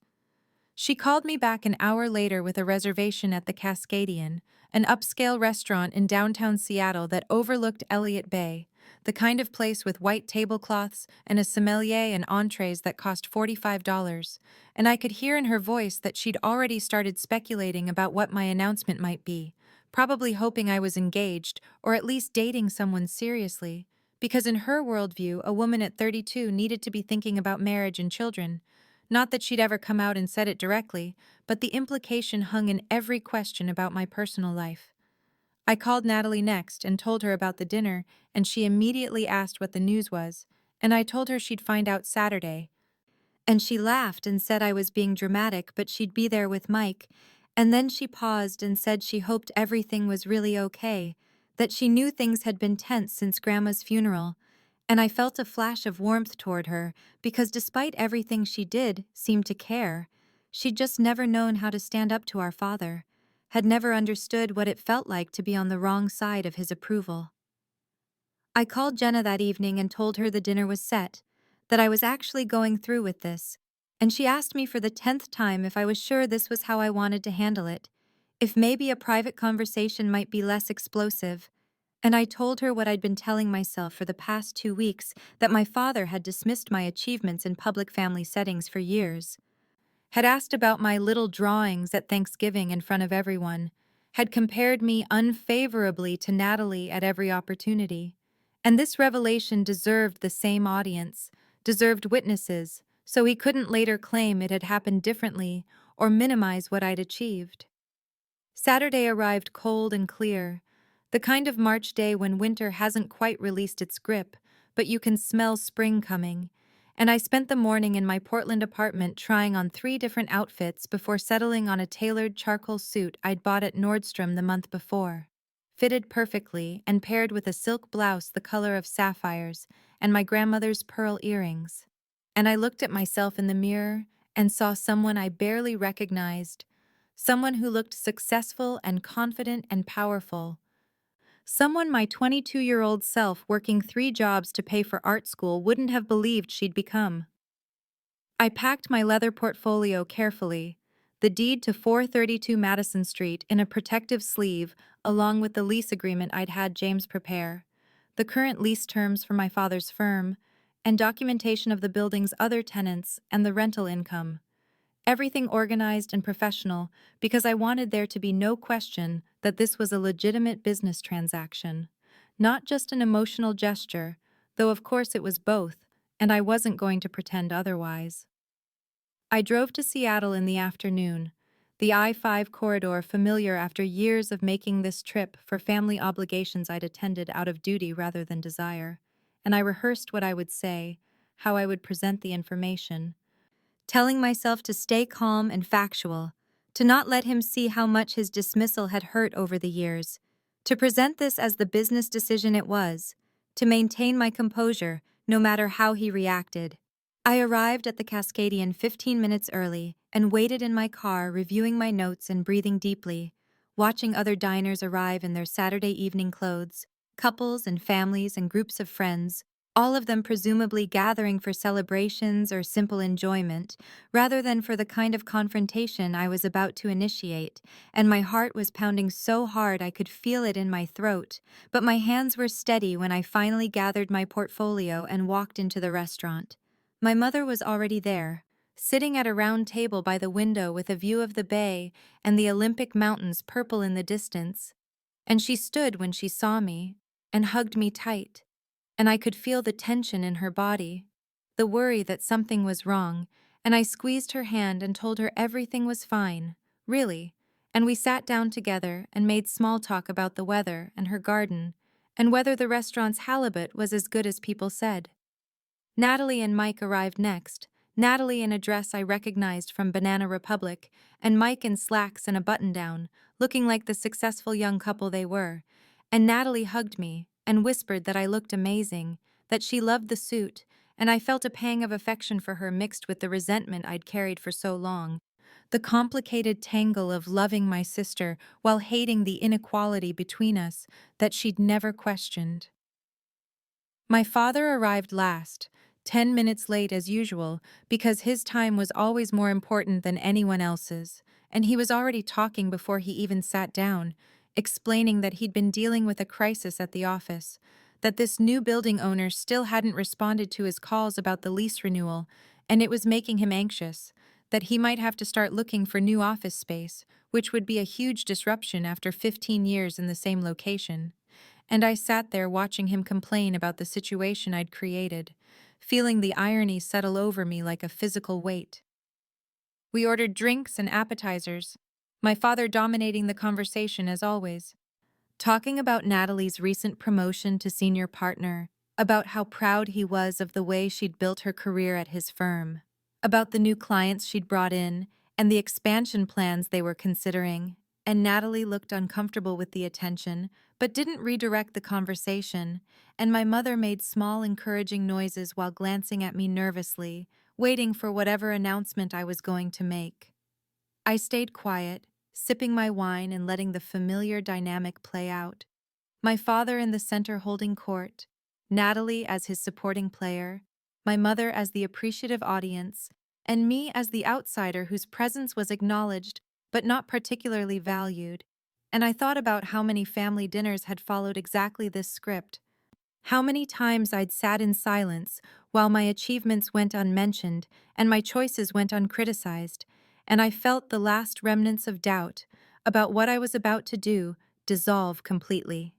She called me back an hour later with a reservation at the Cascadian, an upscale restaurant in downtown Seattle that overlooked Elliott Bay, the kind of place with white tablecloths and a sommelier and entrees that cost $45, and I could hear in her voice that she'd already started speculating about what my announcement might be, probably hoping I was engaged or at least dating someone seriously, because in her worldview, a woman at 32 needed to be thinking about marriage and children. Not that she'd ever come out and said it directly, but the implication hung in every question about my personal life. I called Natalie next and told her about the dinner, and she immediately asked what the news was, and I told her she'd find out Saturday. And she laughed and said I was being dramatic, but she'd be there with Mike, and then she paused and said she hoped everything was really okay, that she knew things had been tense since Grandma's funeral, and I felt a flash of warmth toward her because despite everything she did seem to care, she'd just never known how to stand up to our father, had never understood what it felt like to be on the wrong side of his approval. I called Jenna that evening and told her the dinner was set, that I was actually going through with this, and she asked me for the 10th time if I was sure this was how I wanted to handle it, if maybe a private conversation might be less explosive, and I told her what I'd been telling myself for the past 2 weeks, that my father had dismissed my achievements in public family settings for years. had asked about my little drawings at Thanksgiving in front of everyone, had compared me unfavorably to Natalie at every opportunity. And this revelation deserved the same audience, deserved witnesses, so he couldn't later claim it had happened differently or minimize what I'd achieved. Saturday arrived cold and clear, the kind of March day when winter hasn't quite released its grip, but you can smell spring coming, and I spent the morning in my Portland apartment trying on 3 different outfits before settling on a tailored charcoal suit I'd bought at Nordstrom the month before. Fitted perfectly and paired with a silk blouse the color of sapphires and my grandmother's pearl earrings. And I looked at myself in the mirror and saw someone I barely recognized, someone who looked successful and confident and powerful. Someone my 22-year-old self working 3 jobs to pay for art school wouldn't have believed she'd become. I packed my leather portfolio carefully, the deed to 432 Madison Street in a protective sleeve, along with the lease agreement I'd had James prepare, the current lease terms for my father's firm, and documentation of the building's other tenants and the rental income. Everything organized and professional because I wanted there to be no question that this was a legitimate business transaction, not just an emotional gesture, though of course it was both, and I wasn't going to pretend otherwise. I drove to Seattle in the afternoon, the I-5 corridor familiar after years of making this trip for family obligations I'd attended out of duty rather than desire, and I rehearsed what I would say, how I would present the information, telling myself to stay calm and factual, to not let him see how much his dismissal had hurt over the years, to present this as the business decision it was, to maintain my composure no matter how he reacted. I arrived at the Cascadian 15 minutes early and waited in my car reviewing my notes and breathing deeply, watching other diners arrive in their Saturday evening clothes, couples and families and groups of friends, all of them presumably gathering for celebrations or simple enjoyment, rather than for the kind of confrontation I was about to initiate, and my heart was pounding so hard I could feel it in my throat, but my hands were steady when I finally gathered my portfolio and walked into the restaurant. My mother was already there, sitting at a round table by the window with a view of the bay and the Olympic Mountains purple in the distance, and she stood when she saw me and hugged me tight. And I could feel the tension in her body, the worry that something was wrong, and I squeezed her hand and told her everything was fine, really, and we sat down together and made small talk about the weather and her garden, and whether the restaurant's halibut was as good as people said. Natalie and Mike arrived next, Natalie in a dress I recognized from Banana Republic, and Mike in slacks and a button-down, looking like the successful young couple they were, and Natalie hugged me and whispered that I looked amazing, that she loved the suit, and I felt a pang of affection for her mixed with the resentment I'd carried for so long. The complicated tangle of loving my sister while hating the inequality between us that she'd never questioned. My father arrived last, 10 minutes late as usual, because his time was always more important than anyone else's, and he was already talking before he even sat down, explaining that he'd been dealing with a crisis at the office, that this new building owner still hadn't responded to his calls about the lease renewal, and it was making him anxious, that he might have to start looking for new office space, which would be a huge disruption after 15 years in the same location. And I sat there watching him complain about the situation I'd created, feeling the irony settle over me like a physical weight. We ordered drinks and appetizers, my father dominating the conversation as always, talking about Natalie's recent promotion to senior partner, about how proud he was of the way she'd built her career at his firm, about the new clients she'd brought in and the expansion plans they were considering, and Natalie looked uncomfortable with the attention, but didn't redirect the conversation, and my mother made small encouraging noises while glancing at me nervously, waiting for whatever announcement I was going to make. I stayed quiet, sipping my wine and letting the familiar dynamic play out. My father in the center holding court, Natalie as his supporting player, my mother as the appreciative audience, and me as the outsider whose presence was acknowledged but not particularly valued. And I thought about how many family dinners had followed exactly this script. How many times I'd sat in silence while my achievements went unmentioned and my choices went uncriticized, and I felt the last remnants of doubt about what I was about to do dissolve completely.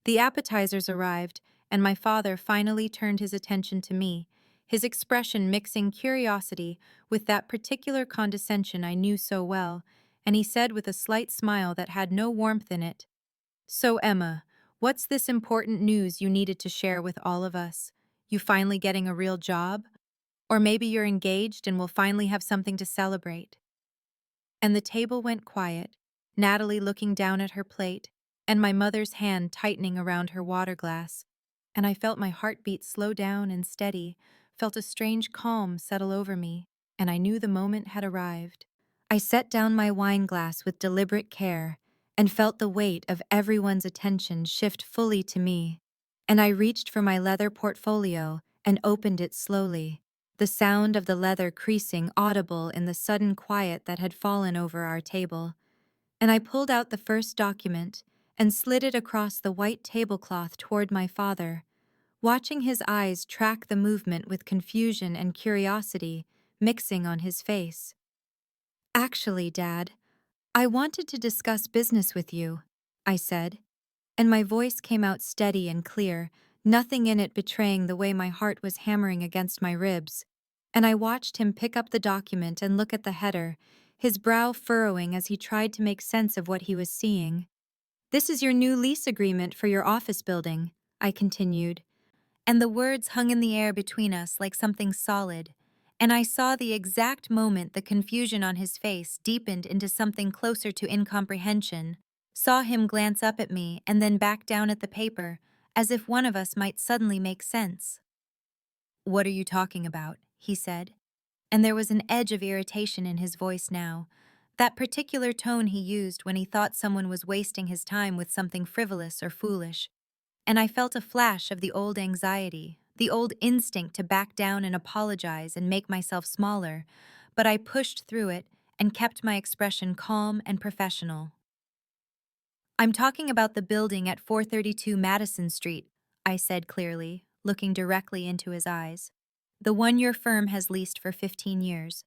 The appetizers arrived, and my father finally turned his attention to me, his expression mixing curiosity with that particular condescension I knew so well, and he said with a slight smile that had no warmth in it, "So, Emma, what's this important news you needed to share with all of us? You finally getting a real job? Or maybe you're engaged and will finally have something to celebrate." And the table went quiet, Natalie looking down at her plate, and my mother's hand tightening around her water glass. And I felt my heartbeat slow down and steady, felt a strange calm settle over me, and I knew the moment had arrived. I set down my wine glass with deliberate care and felt the weight of everyone's attention shift fully to me. And I reached for my leather portfolio and opened it slowly, the sound of the leather creasing audible in the sudden quiet that had fallen over our table. And I pulled out the first document and slid it across the white tablecloth toward my father, watching his eyes track the movement with confusion and curiosity mixing on his face. "Actually, Dad, I wanted to discuss business with you," I said, and my voice came out steady and clear, nothing in it betraying the way my heart was hammering against my ribs. And I watched him pick up the document and look at the header, his brow furrowing as he tried to make sense of what he was seeing. "This is your new lease agreement for your office building," I continued, and the words hung in the air between us like something solid, and I saw the exact moment the confusion on his face deepened into something closer to incomprehension, saw him glance up at me and then back down at the paper, as if one of us might suddenly make sense. "What are you talking about?" he said, and there was an edge of irritation in his voice now, that particular tone he used when he thought someone was wasting his time with something frivolous or foolish. And I felt a flash of the old anxiety, the old instinct to back down and apologize and make myself smaller, but I pushed through it and kept my expression calm and professional. "I'm talking about the building at 432 Madison Street," I said clearly, looking directly into his eyes. "The one your firm has leased for 15 years.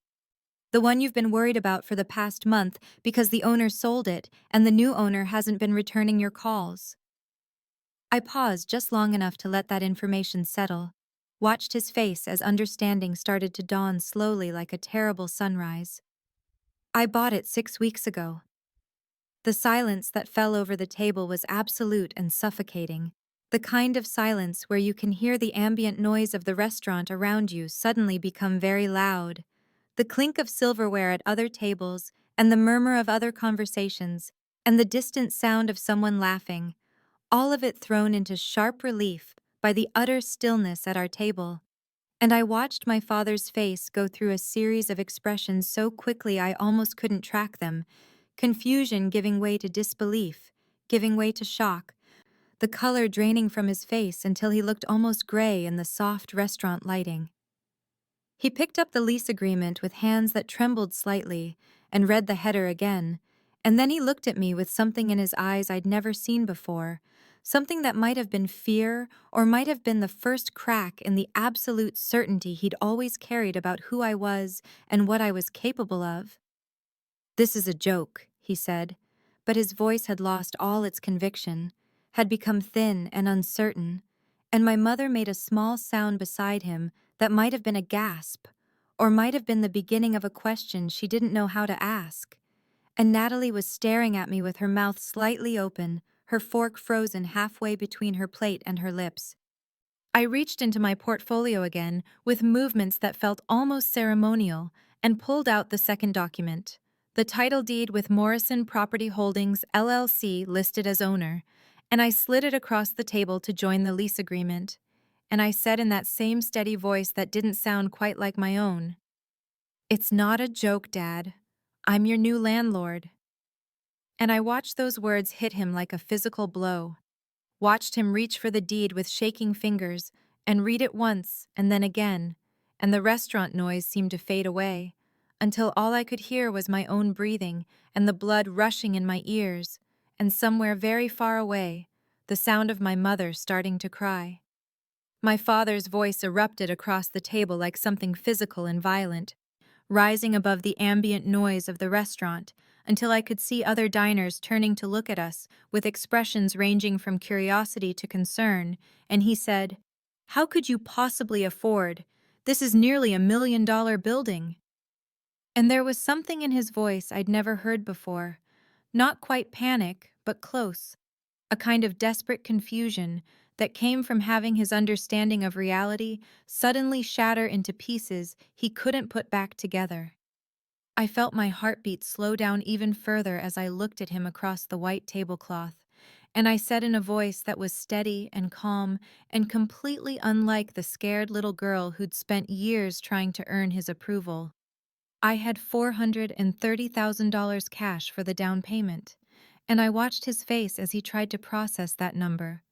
The one you've been worried about for the past month because the owner sold it and the new owner hasn't been returning your calls." I paused just long enough to let that information settle, watched his face as understanding started to dawn slowly like a terrible sunrise. "I bought it 6 weeks ago." The silence that fell over the table was absolute and suffocating, the kind of silence where you can hear the ambient noise of the restaurant around you suddenly become very loud, the clink of silverware at other tables, and the murmur of other conversations, and the distant sound of someone laughing, all of it thrown into sharp relief by the utter stillness at our table. And I watched my father's face go through a series of expressions so quickly I almost couldn't track them, confusion giving way to disbelief, giving way to shock, the color draining from his face until he looked almost gray in the soft restaurant lighting. He picked up the lease agreement with hands that trembled slightly and read the header again, and then he looked at me with something in his eyes I'd never seen before, something that might have been fear or might have been the first crack in the absolute certainty he'd always carried about who I was and what I was capable of. "This is a joke," he said, but his voice had lost all its conviction, had become thin and uncertain, and my mother made a small sound beside him that might have been a gasp, or might have been the beginning of a question she didn't know how to ask. And Natalie was staring at me with her mouth slightly open, her fork frozen halfway between her plate and her lips. I reached into my portfolio again with movements that felt almost ceremonial and pulled out the second document, the title deed with Morrison Property Holdings, LLC listed as owner, and I slid it across the table to join the lease agreement. And I said in that same steady voice that didn't sound quite like my own, "It's not a joke, Dad. I'm your new landlord." And I watched those words hit him like a physical blow, watched him reach for the deed with shaking fingers and read it once and then again, and the restaurant noise seemed to fade away, until all I could hear was my own breathing and the blood rushing in my ears, and somewhere very far away, the sound of my mother starting to cry. My father's voice erupted across the table like something physical and violent. rising above the ambient noise of the restaurant, until I could see other diners turning to look at us, with expressions ranging from curiosity to concern, and he said, "How could you possibly afford? This is nearly $1 million building." And there was something in his voice I'd never heard before. Not quite panic, but close. A kind of desperate confusion that came from having his understanding of reality suddenly shatter into pieces he couldn't put back together. I felt my heartbeat slow down even further as I looked at him across the white tablecloth, and I said in a voice that was steady and calm and completely unlike the scared little girl who'd spent years trying to earn his approval, "I had $430,000 cash for the down payment." And I watched his face as he tried to process that number.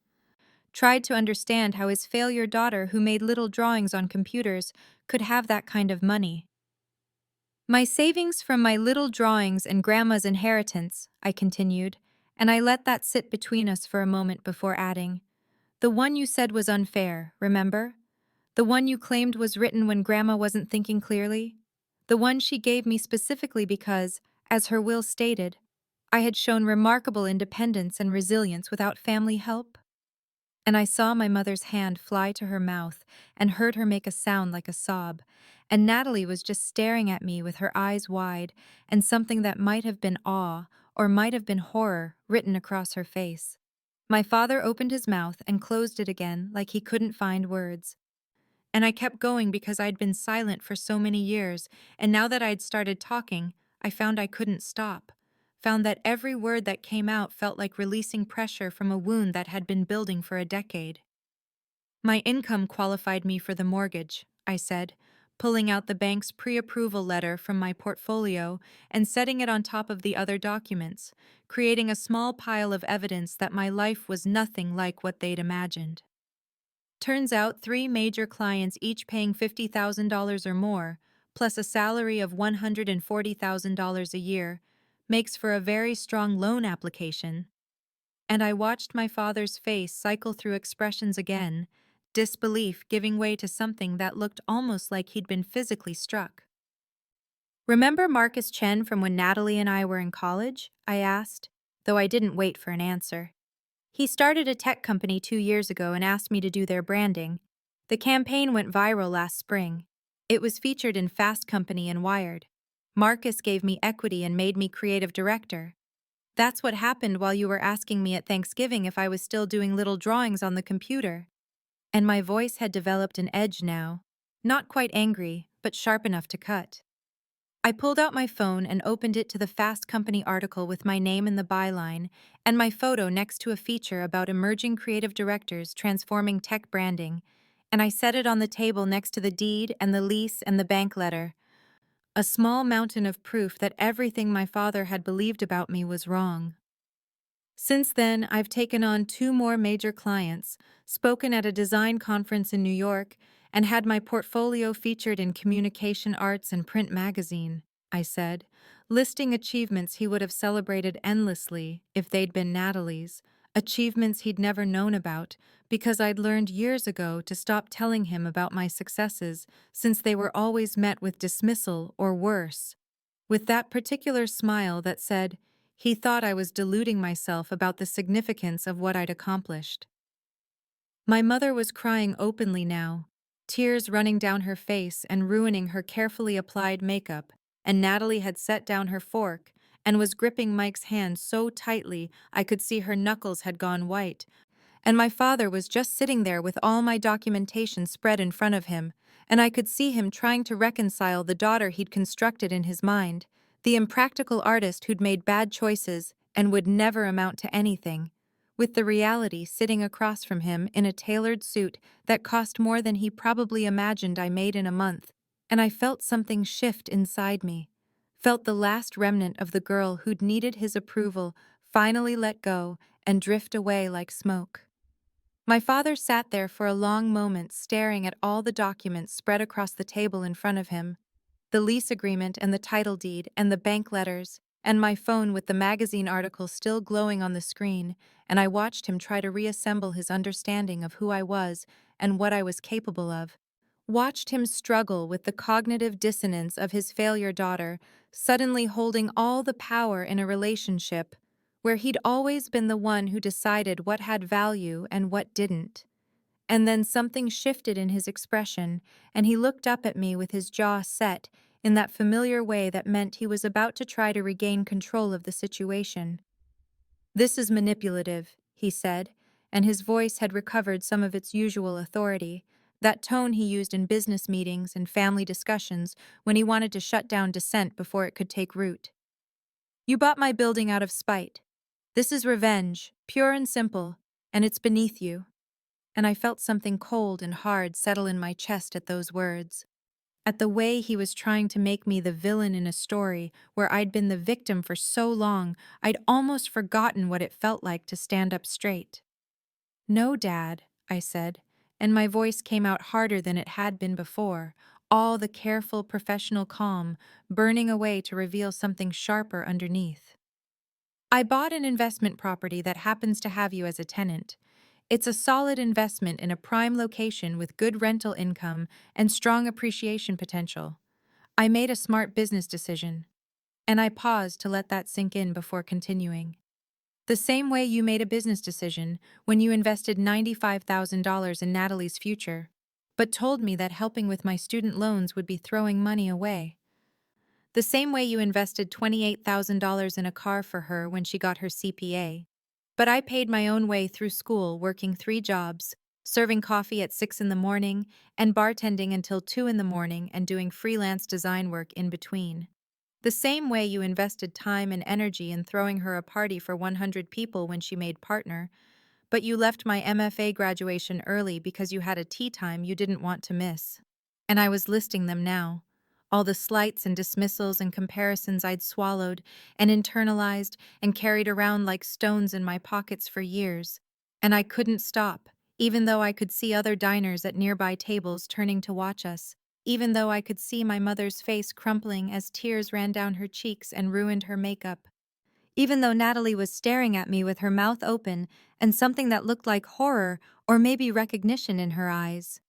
Tried to understand how his failure daughter, who made little drawings on computers, could have that kind of money. "My savings from my little drawings and Grandma's inheritance," I continued, and I let that sit between us for a moment before adding, "The one you said was unfair, remember? The one you claimed was written when Grandma wasn't thinking clearly? The one she gave me specifically because, as her will stated, I had shown remarkable independence and resilience without family help?" And I saw my mother's hand fly to her mouth and heard her make a sound like a sob, and Natalie was just staring at me with her eyes wide and something that might have been awe or might have been horror written across her face. My father opened his mouth and closed it again like he couldn't find words. And I kept going because I'd been silent for so many years, and now that I'd started talking, I found I couldn't stop. Found that every word that came out felt like releasing pressure from a wound that had been building for a decade. "My income qualified me for the mortgage," I said, pulling out the bank's pre-approval letter from my portfolio and setting it on top of the other documents, creating a small pile of evidence that my life was nothing like what they'd imagined. Turns out 3 major clients, each paying $50,000 or more, plus a salary of $140,000 a year, makes for a very strong loan application. And I watched my father's face cycle through expressions again, disbelief giving way to something that looked almost like he'd been physically struck. "Remember Marcus Chen from when Natalie and I were in college?" I asked, though I didn't wait for an answer. "He started a tech company 2 years ago and asked me to do their branding. The campaign went viral last spring. It was featured in Fast Company and Wired. Marcus gave me equity and made me creative director. That's what happened while you were asking me at Thanksgiving if I was still doing little drawings on the computer." And my voice had developed an edge now. Not quite angry, but sharp enough to cut. I pulled out my phone and opened it to the Fast Company article with my name in the byline and my photo next to a feature about emerging creative directors transforming tech branding, and I set it on the table next to the deed and the lease and the bank letter. A small mountain of proof that everything my father had believed about me was wrong. Since then, I've taken on 2 more major clients, spoken at a design conference in New York, and had my portfolio featured in Communication Arts and Print magazine, I said, listing achievements he would have celebrated endlessly if they'd been Natalie's, achievements he'd never known about because I'd learned years ago to stop telling him about my successes since they were always met with dismissal or worse. With that particular smile that said, he thought I was deluding myself about the significance of what I'd accomplished. My mother was crying openly now, tears running down her face and ruining her carefully applied makeup, and Natalie had set down her fork and was gripping Mike's hand so tightly I could see her knuckles had gone white, and my father was just sitting there with all my documentation spread in front of him, and I could see him trying to reconcile the daughter he'd constructed in his mind, the impractical artist who'd made bad choices and would never amount to anything, with the reality sitting across from him in a tailored suit that cost more than he probably imagined I made in a month, and I felt something shift inside me, felt the last remnant of the girl who'd needed his approval finally let go and drift away like smoke. My father sat there for a long moment staring at all the documents spread across the table in front of him, the lease agreement and the title deed and the bank letters, and my phone with the magazine article still glowing on the screen, and I watched him try to reassemble his understanding of who I was and what I was capable of, Watched him struggle with the cognitive dissonance of his failure daughter, suddenly holding all the power in a relationship where he'd always been the one who decided what had value and what didn't. And then something shifted in his expression, and he looked up at me with his jaw set in that familiar way that meant he was about to try to regain control of the situation. "This is manipulative," he said, and his voice had recovered some of its usual authority, that tone he used in business meetings and family discussions when he wanted to shut down dissent before it could take root. "You bought my building out of spite. This is revenge, pure and simple, and it's beneath you." And I felt something cold and hard settle in my chest at those words. At the way he was trying to make me the villain in a story where I'd been the victim for so long, I'd almost forgotten what it felt like to stand up straight. "No, Dad," I said, and my voice came out harder than it had been before, all the careful professional calm burning away to reveal something sharper underneath. "I bought an investment property that happens to have you as a tenant. It's a solid investment in a prime location with good rental income and strong appreciation potential. I made a smart business decision." And I paused to let that sink in before continuing. "The same way you made a business decision when you invested $95,000 in Natalie's future, but told me that helping with my student loans would be throwing money away. The same way you invested $28,000 in a car for her when she got her CPA. But I paid my own way through school, working 3 jobs, serving coffee at 6 in the morning and bartending until 2 in the morning and doing freelance design work in between. The same way you invested time and energy in throwing her a party for 100 people when she made partner, but you left my MFA graduation early because you had a tea time you didn't want to miss." And I was listing them now. All the slights and dismissals and comparisons I'd swallowed and internalized and carried around like stones in my pockets for years. And I couldn't stop, even though I could see other diners at nearby tables turning to watch us, even though I could see my mother's face crumpling as tears ran down her cheeks and ruined her makeup, even though Natalie was staring at me with her mouth open and something that looked like horror or maybe recognition in her eyes.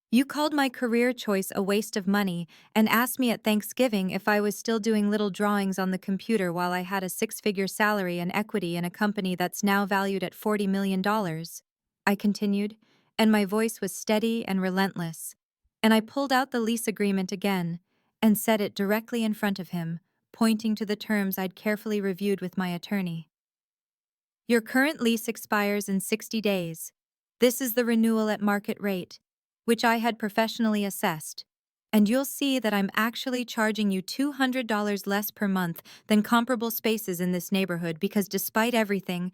"You called my career choice a waste of money and asked me at Thanksgiving if I was still doing little drawings on the computer while I had a 6-figure salary and equity in a company that's now valued at $40 million, I continued, and my voice was steady and relentless. And I pulled out the lease agreement again and said it directly in front of him, pointing to the terms I'd carefully reviewed with my attorney. "Your current lease expires in 60 days. This is the renewal at market rate, which I had professionally assessed. And you'll see that I'm actually charging you $200 less per month than comparable spaces in this neighborhood because despite everything,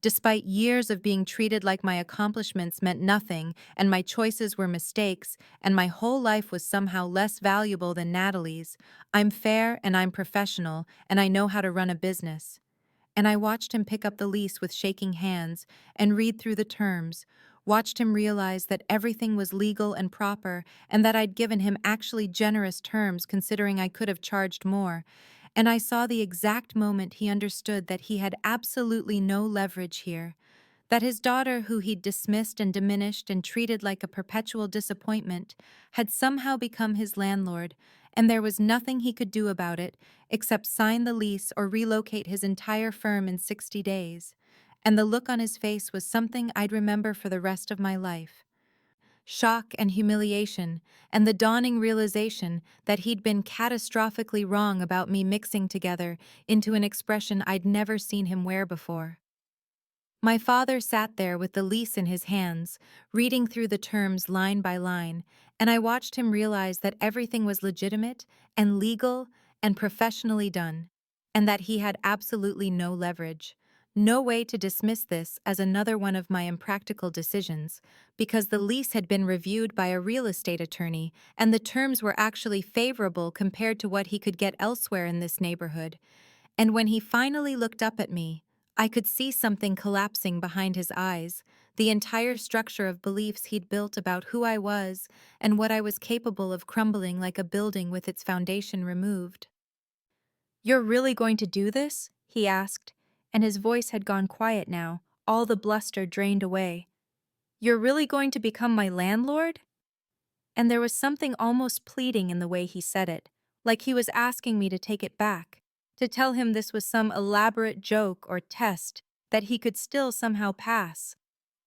despite years of being treated like my accomplishments meant nothing and my choices were mistakes and my whole life was somehow less valuable than Natalie's, I'm fair and I'm professional and I know how to run a business." And I watched him pick up the lease with shaking hands and read through the terms, watched him realize that everything was legal and proper and that I'd given him actually generous terms considering I could have charged more, and I saw the exact moment he understood that he had absolutely no leverage here, that his daughter, who he'd dismissed and diminished and treated like a perpetual disappointment, had somehow become his landlord, and there was nothing he could do about it except sign the lease or relocate his entire firm in 60 days. And the look on his face was something I'd remember for the rest of my life. Shock and humiliation, and the dawning realization that he'd been catastrophically wrong about me mixing together into an expression I'd never seen him wear before. My father sat there with the lease in his hands, reading through the terms line by line, and I watched him realize that everything was legitimate and legal and professionally done, and that he had absolutely no leverage, no way to dismiss this as another one of my impractical decisions, because the lease had been reviewed by a real estate attorney and the terms were actually favorable compared to what he could get elsewhere in this neighborhood. And when he finally looked up at me, I could see something collapsing behind his eyes, the entire structure of beliefs he'd built about who I was and what I was capable of crumbling like a building with its foundation removed. "You're really going to do this?" he asked, and his voice had gone quiet now, all the bluster drained away. "You're really going to become my landlord?" and there was something almost pleading in the way he said it, like he was asking me to take it back, to tell him this was some elaborate joke or test that he could still somehow pass.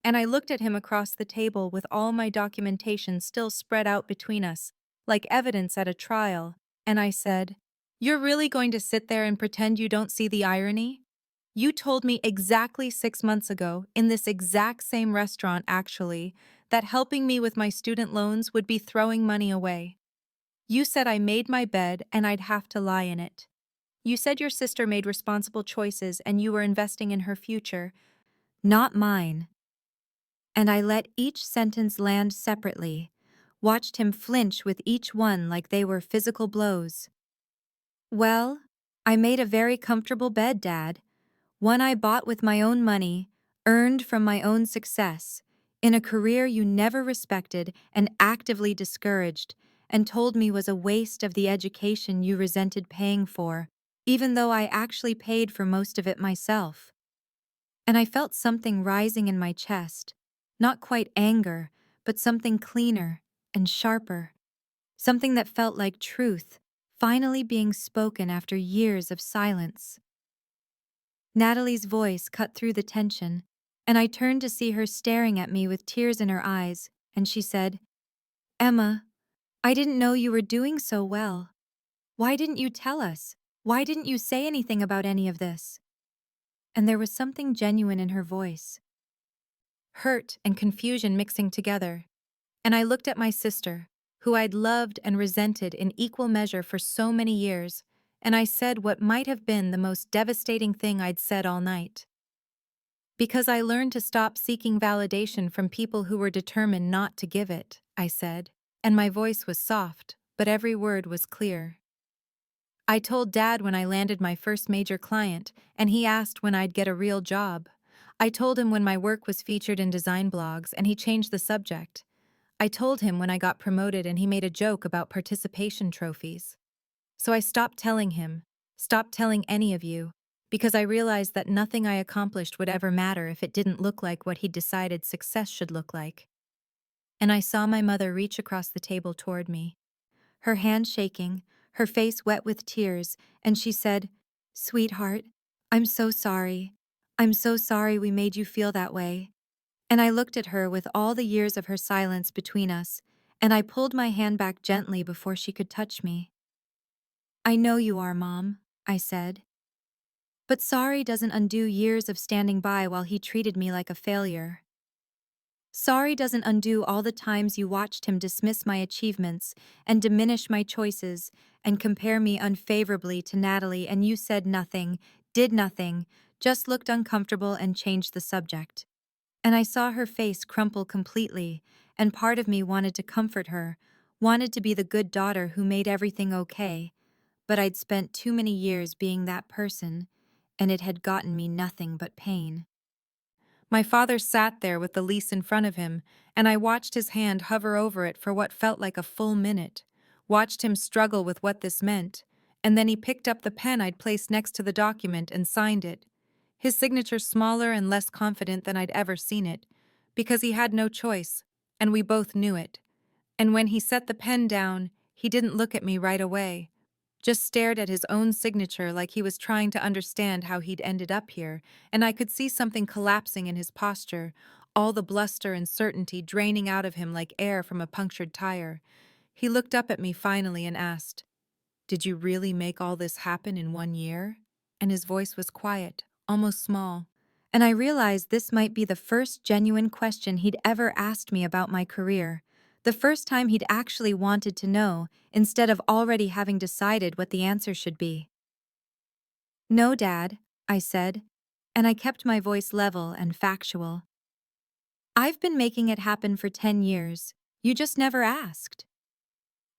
And I looked at him across the table with all my documentation still spread out between us, like evidence at a trial, and I said, "You're really going to sit there and pretend you don't see the irony? You told me exactly 6 months ago, in this exact same restaurant actually, that helping me with my student loans would be throwing money away. You said I made my bed and I'd have to lie in it. You said your sister made responsible choices and you were investing in her future, not mine." And I let each sentence land separately, watched him flinch with each one like they were physical blows. "Well, I made a very comfortable bed, Dad. One I bought with my own money, earned from my own success, in a career you never respected and actively discouraged, and told me was a waste of the education you resented paying for, even though I actually paid for most of it myself." And I felt something rising in my chest, not quite anger, but something cleaner and sharper, something that felt like truth, finally being spoken after years of silence. Natalie's voice cut through the tension, and I turned to see her staring at me with tears in her eyes, and she said, "Emma, I didn't know you were doing so well. Why didn't you tell us? Why didn't you say anything about any of this?" And there was something genuine in her voice, hurt and confusion mixing together. And I looked at my sister, who I'd loved and resented in equal measure for so many years, and I said what might have been the most devastating thing I'd said all night. "Because I learned to stop seeking validation from people who were determined not to give it," I said, and my voice was soft, but every word was clear. "I told Dad when I landed my first major client, and he asked when I'd get a real job. I told him when my work was featured in design blogs, and he changed the subject. I told him when I got promoted and he made a joke about participation trophies. So I stopped telling him, stopped telling any of you, because I realized that nothing I accomplished would ever matter if it didn't look like what he'd decided success should look like." And I saw my mother reach across the table toward me, her hand shaking, her face wet with tears, and she said, "Sweetheart, I'm so sorry. I'm so sorry we made you feel that way." And I looked at her with all the years of her silence between us, and I pulled my hand back gently before she could touch me. "I know you are, Mom," I said. "But sorry doesn't undo years of standing by while he treated me like a failure. Sorry doesn't undo all the times you watched him dismiss my achievements and diminish my choices and compare me unfavorably to Natalie, and you said nothing, did nothing, just looked uncomfortable and changed the subject." And I saw her face crumple completely, and part of me wanted to comfort her, wanted to be the good daughter who made everything okay, but I'd spent too many years being that person, and it had gotten me nothing but pain. My father sat there with the lease in front of him, and I watched his hand hover over it for what felt like a full minute, watched him struggle with what this meant, and then he picked up the pen I'd placed next to the document and signed it, his signature smaller and less confident than I'd ever seen it, because he had no choice, and we both knew it. And when he set the pen down, he didn't look at me right away, just stared at his own signature like he was trying to understand how he'd ended up here, and I could see something collapsing in his posture, all the bluster and certainty draining out of him like air from a punctured tire. He looked up at me finally and asked, "Did you really make all this happen in 1 year?" And his voice was quiet, almost small. And I realized this might be the first genuine question he'd ever asked me about my career, the first time he'd actually wanted to know, instead of already having decided what the answer should be. "No, Dad," I said, and I kept my voice level and factual. "I've been making it happen for 10 years. You just never asked."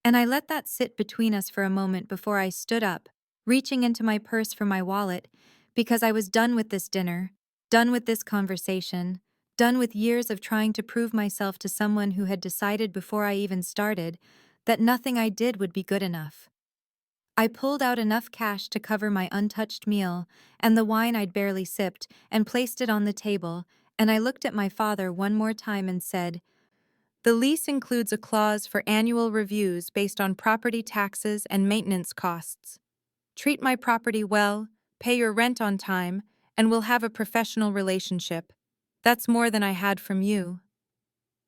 And I let that sit between us for a moment before I stood up, reaching into my purse for my wallet, because I was done with this dinner, done with this conversation, done with years of trying to prove myself to someone who had decided before I even started that nothing I did would be good enough. I pulled out enough cash to cover my untouched meal and the wine I'd barely sipped and placed it on the table, and I looked at my father one more time and said, The lease includes a clause for annual reviews based on property taxes and maintenance costs. Treat my property well, pay your rent on time, and we'll have a professional relationship. That's more than I had from you.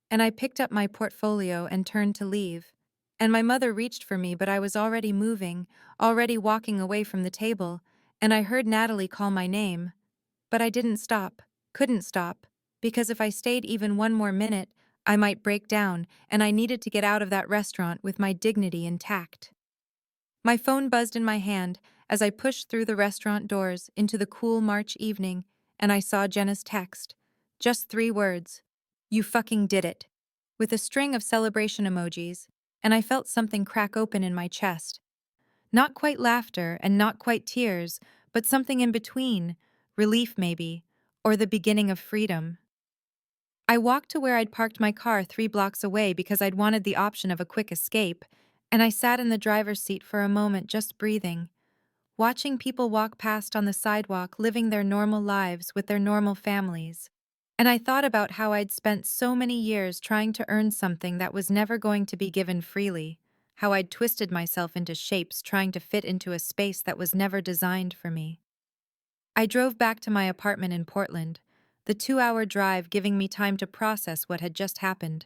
And I picked up my portfolio and turned to leave. And my mother reached for me, but I was already moving, already walking away from the table, and I heard Natalie call my name. But I didn't stop, couldn't stop, because if I stayed even one more minute, I might break down, and I needed to get out of that restaurant with my dignity intact. My phone buzzed in my hand as I pushed through the restaurant doors into the cool March evening, and I saw Jenna's text. Just 3 words. You fucking did it. With a string of celebration emojis, and I felt something crack open in my chest. Not quite laughter and not quite tears, but something in between, relief maybe, or the beginning of freedom. I walked to where I'd parked my car 3 blocks away because I'd wanted the option of a quick escape, and I sat in the driver's seat for a moment just breathing, watching people walk past on the sidewalk living their normal lives with their normal families. And I thought about how I'd spent so many years trying to earn something that was never going to be given freely, how I'd twisted myself into shapes trying to fit into a space that was never designed for me. I drove back to my apartment in Portland, the 2-hour drive giving me time to process what had just happened.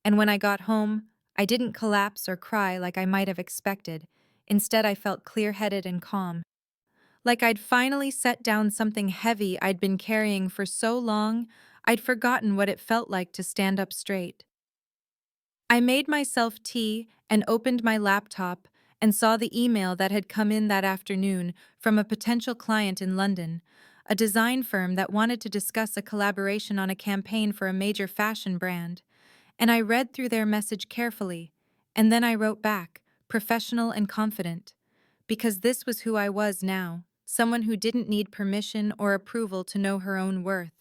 And when I got home, I didn't collapse or cry like I might have expected. Instead, I felt clear-headed and calm. Like I'd finally set down something heavy I'd been carrying for so long, I'd forgotten what it felt like to stand up straight. I made myself tea and opened my laptop and saw the email that had come in that afternoon from a potential client in London, a design firm that wanted to discuss a collaboration on a campaign for a major fashion brand. And I read through their message carefully, and then I wrote back, professional and confident, because this was who I was now, someone who didn't need permission or approval to know her own worth.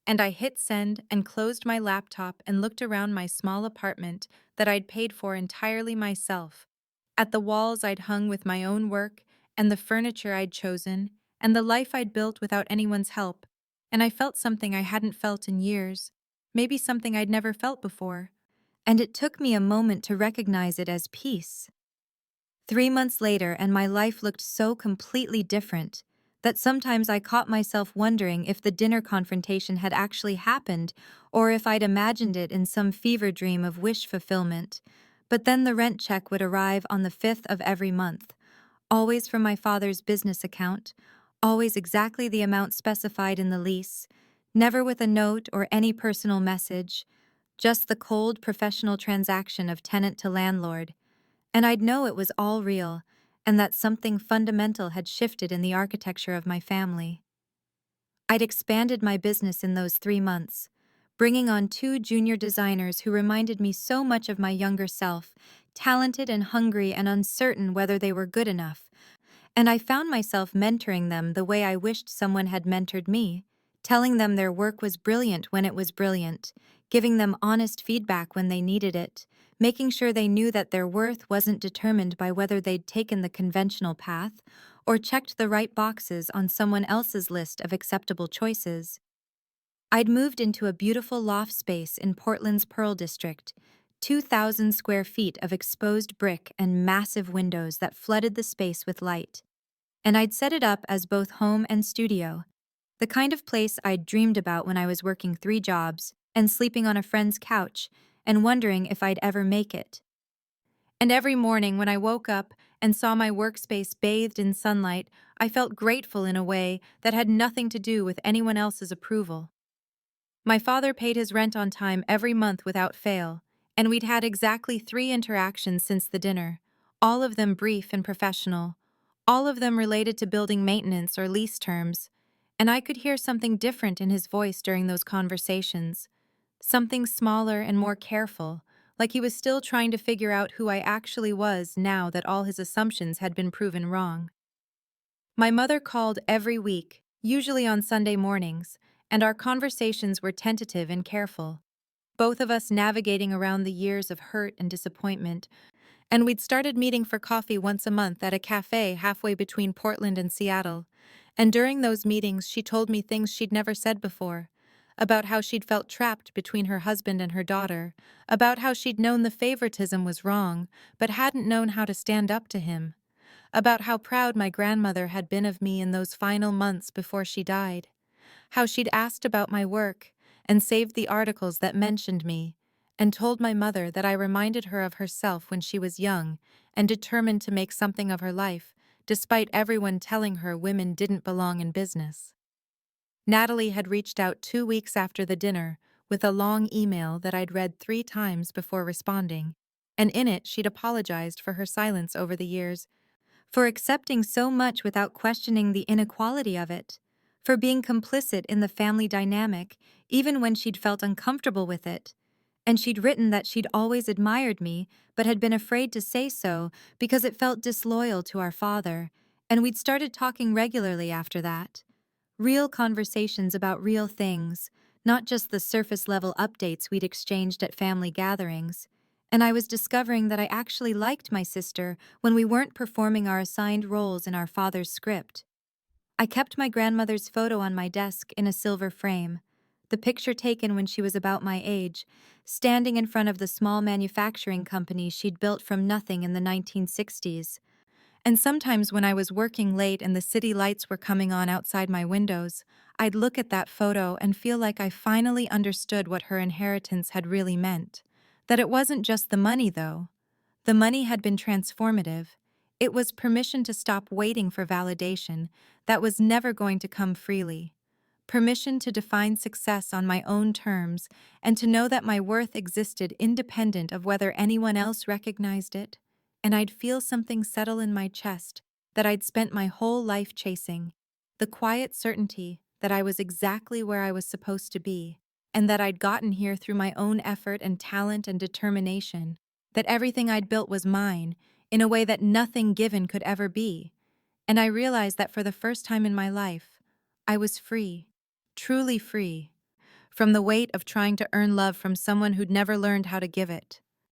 And I hit send and closed my laptop and looked around my small apartment that I'd paid for entirely myself, at the walls I'd hung with my own work, and the furniture I'd chosen, and the life I'd built without anyone's help. And I felt something I hadn't felt in years, maybe something I'd never felt before. And it took me a moment to recognize it as peace. 3 months later, and my life looked so completely different that sometimes I caught myself wondering if the dinner confrontation had actually happened or if I'd imagined it in some fever dream of wish fulfillment. But then the rent check would arrive on the 5th of every month, always from my father's business account, always exactly the amount specified in the lease, never with a note or any personal message, just the cold professional transaction of tenant to landlord. And I'd know it was all real, and that something fundamental had shifted in the architecture of my family. I'd expanded my business in those 3 months, bringing on 2 junior designers who reminded me so much of my younger self, talented and hungry and uncertain whether they were good enough. And I found myself mentoring them the way I wished someone had mentored me, telling them their work was brilliant when it was brilliant, giving them honest feedback when they needed it, making sure they knew that their worth wasn't determined by whether they'd taken the conventional path or checked the right boxes on someone else's list of acceptable choices. I'd moved into a beautiful loft space in Portland's Pearl District, 2,000 square feet of exposed brick and massive windows that flooded the space with light. And I'd set it up as both home and studio, the kind of place I'd dreamed about when I was working 3 jobs and sleeping on a friend's couch and wondering if I'd ever make it. And every morning when I woke up and saw my workspace bathed in sunlight, I felt grateful in a way that had nothing to do with anyone else's approval. My father paid his rent on time every month without fail, and we'd had exactly 3 interactions since the dinner, all of them brief and professional, all of them related to building maintenance or lease terms, and I could hear something different in his voice during those conversations, something smaller and more careful, like he was still trying to figure out who I actually was now that all his assumptions had been proven wrong. My mother called every week, usually on Sunday mornings, and our conversations were tentative and careful, both of us navigating around the years of hurt and disappointment, and we'd started meeting for coffee once a month at a cafe halfway between Portland and Seattle. And during those meetings, she told me things she'd never said before, about how she'd felt trapped between her husband and her daughter, about how she'd known the favoritism was wrong, but hadn't known how to stand up to him, about how proud my grandmother had been of me in those final months before she died, how she'd asked about my work and saved the articles that mentioned me, and told my mother that I reminded her of herself when she was young and determined to make something of her life, despite everyone telling her women didn't belong in business. Natalie had reached out 2 weeks after the dinner with a long email that I'd read 3 times before responding, and in it she'd apologized for her silence over the years, for accepting so much without questioning the inequality of it, for being complicit in the family dynamic even when she'd felt uncomfortable with it, and she'd written that she'd always admired me but had been afraid to say so because it felt disloyal to our father, and we'd started talking regularly after that. Real conversations about real things, not just the surface-level updates we'd exchanged at family gatherings. And I was discovering that I actually liked my sister when we weren't performing our assigned roles in our father's script. I kept my grandmother's photo on my desk in a silver frame, the picture taken when she was about my age, standing in front of the small manufacturing company she'd built from nothing in the 1960s. And sometimes when I was working late and the city lights were coming on outside my windows, I'd look at that photo and feel like I finally understood what her inheritance had really meant. That it wasn't just the money, though. The money had been transformative. It was permission to stop waiting for validation that was never going to come freely. Permission to define success on my own terms and to know that my worth existed independent of whether anyone else recognized it. And I'd feel something settle in my chest that I'd spent my whole life chasing, the quiet certainty that I was exactly where I was supposed to be, and that I'd gotten here through my own effort and talent and determination, that everything I'd built was mine, in a way that nothing given could ever be. And I realized that for the first time in my life, I was free, truly free, from the weight of trying to earn love from someone who'd never learned how to give it.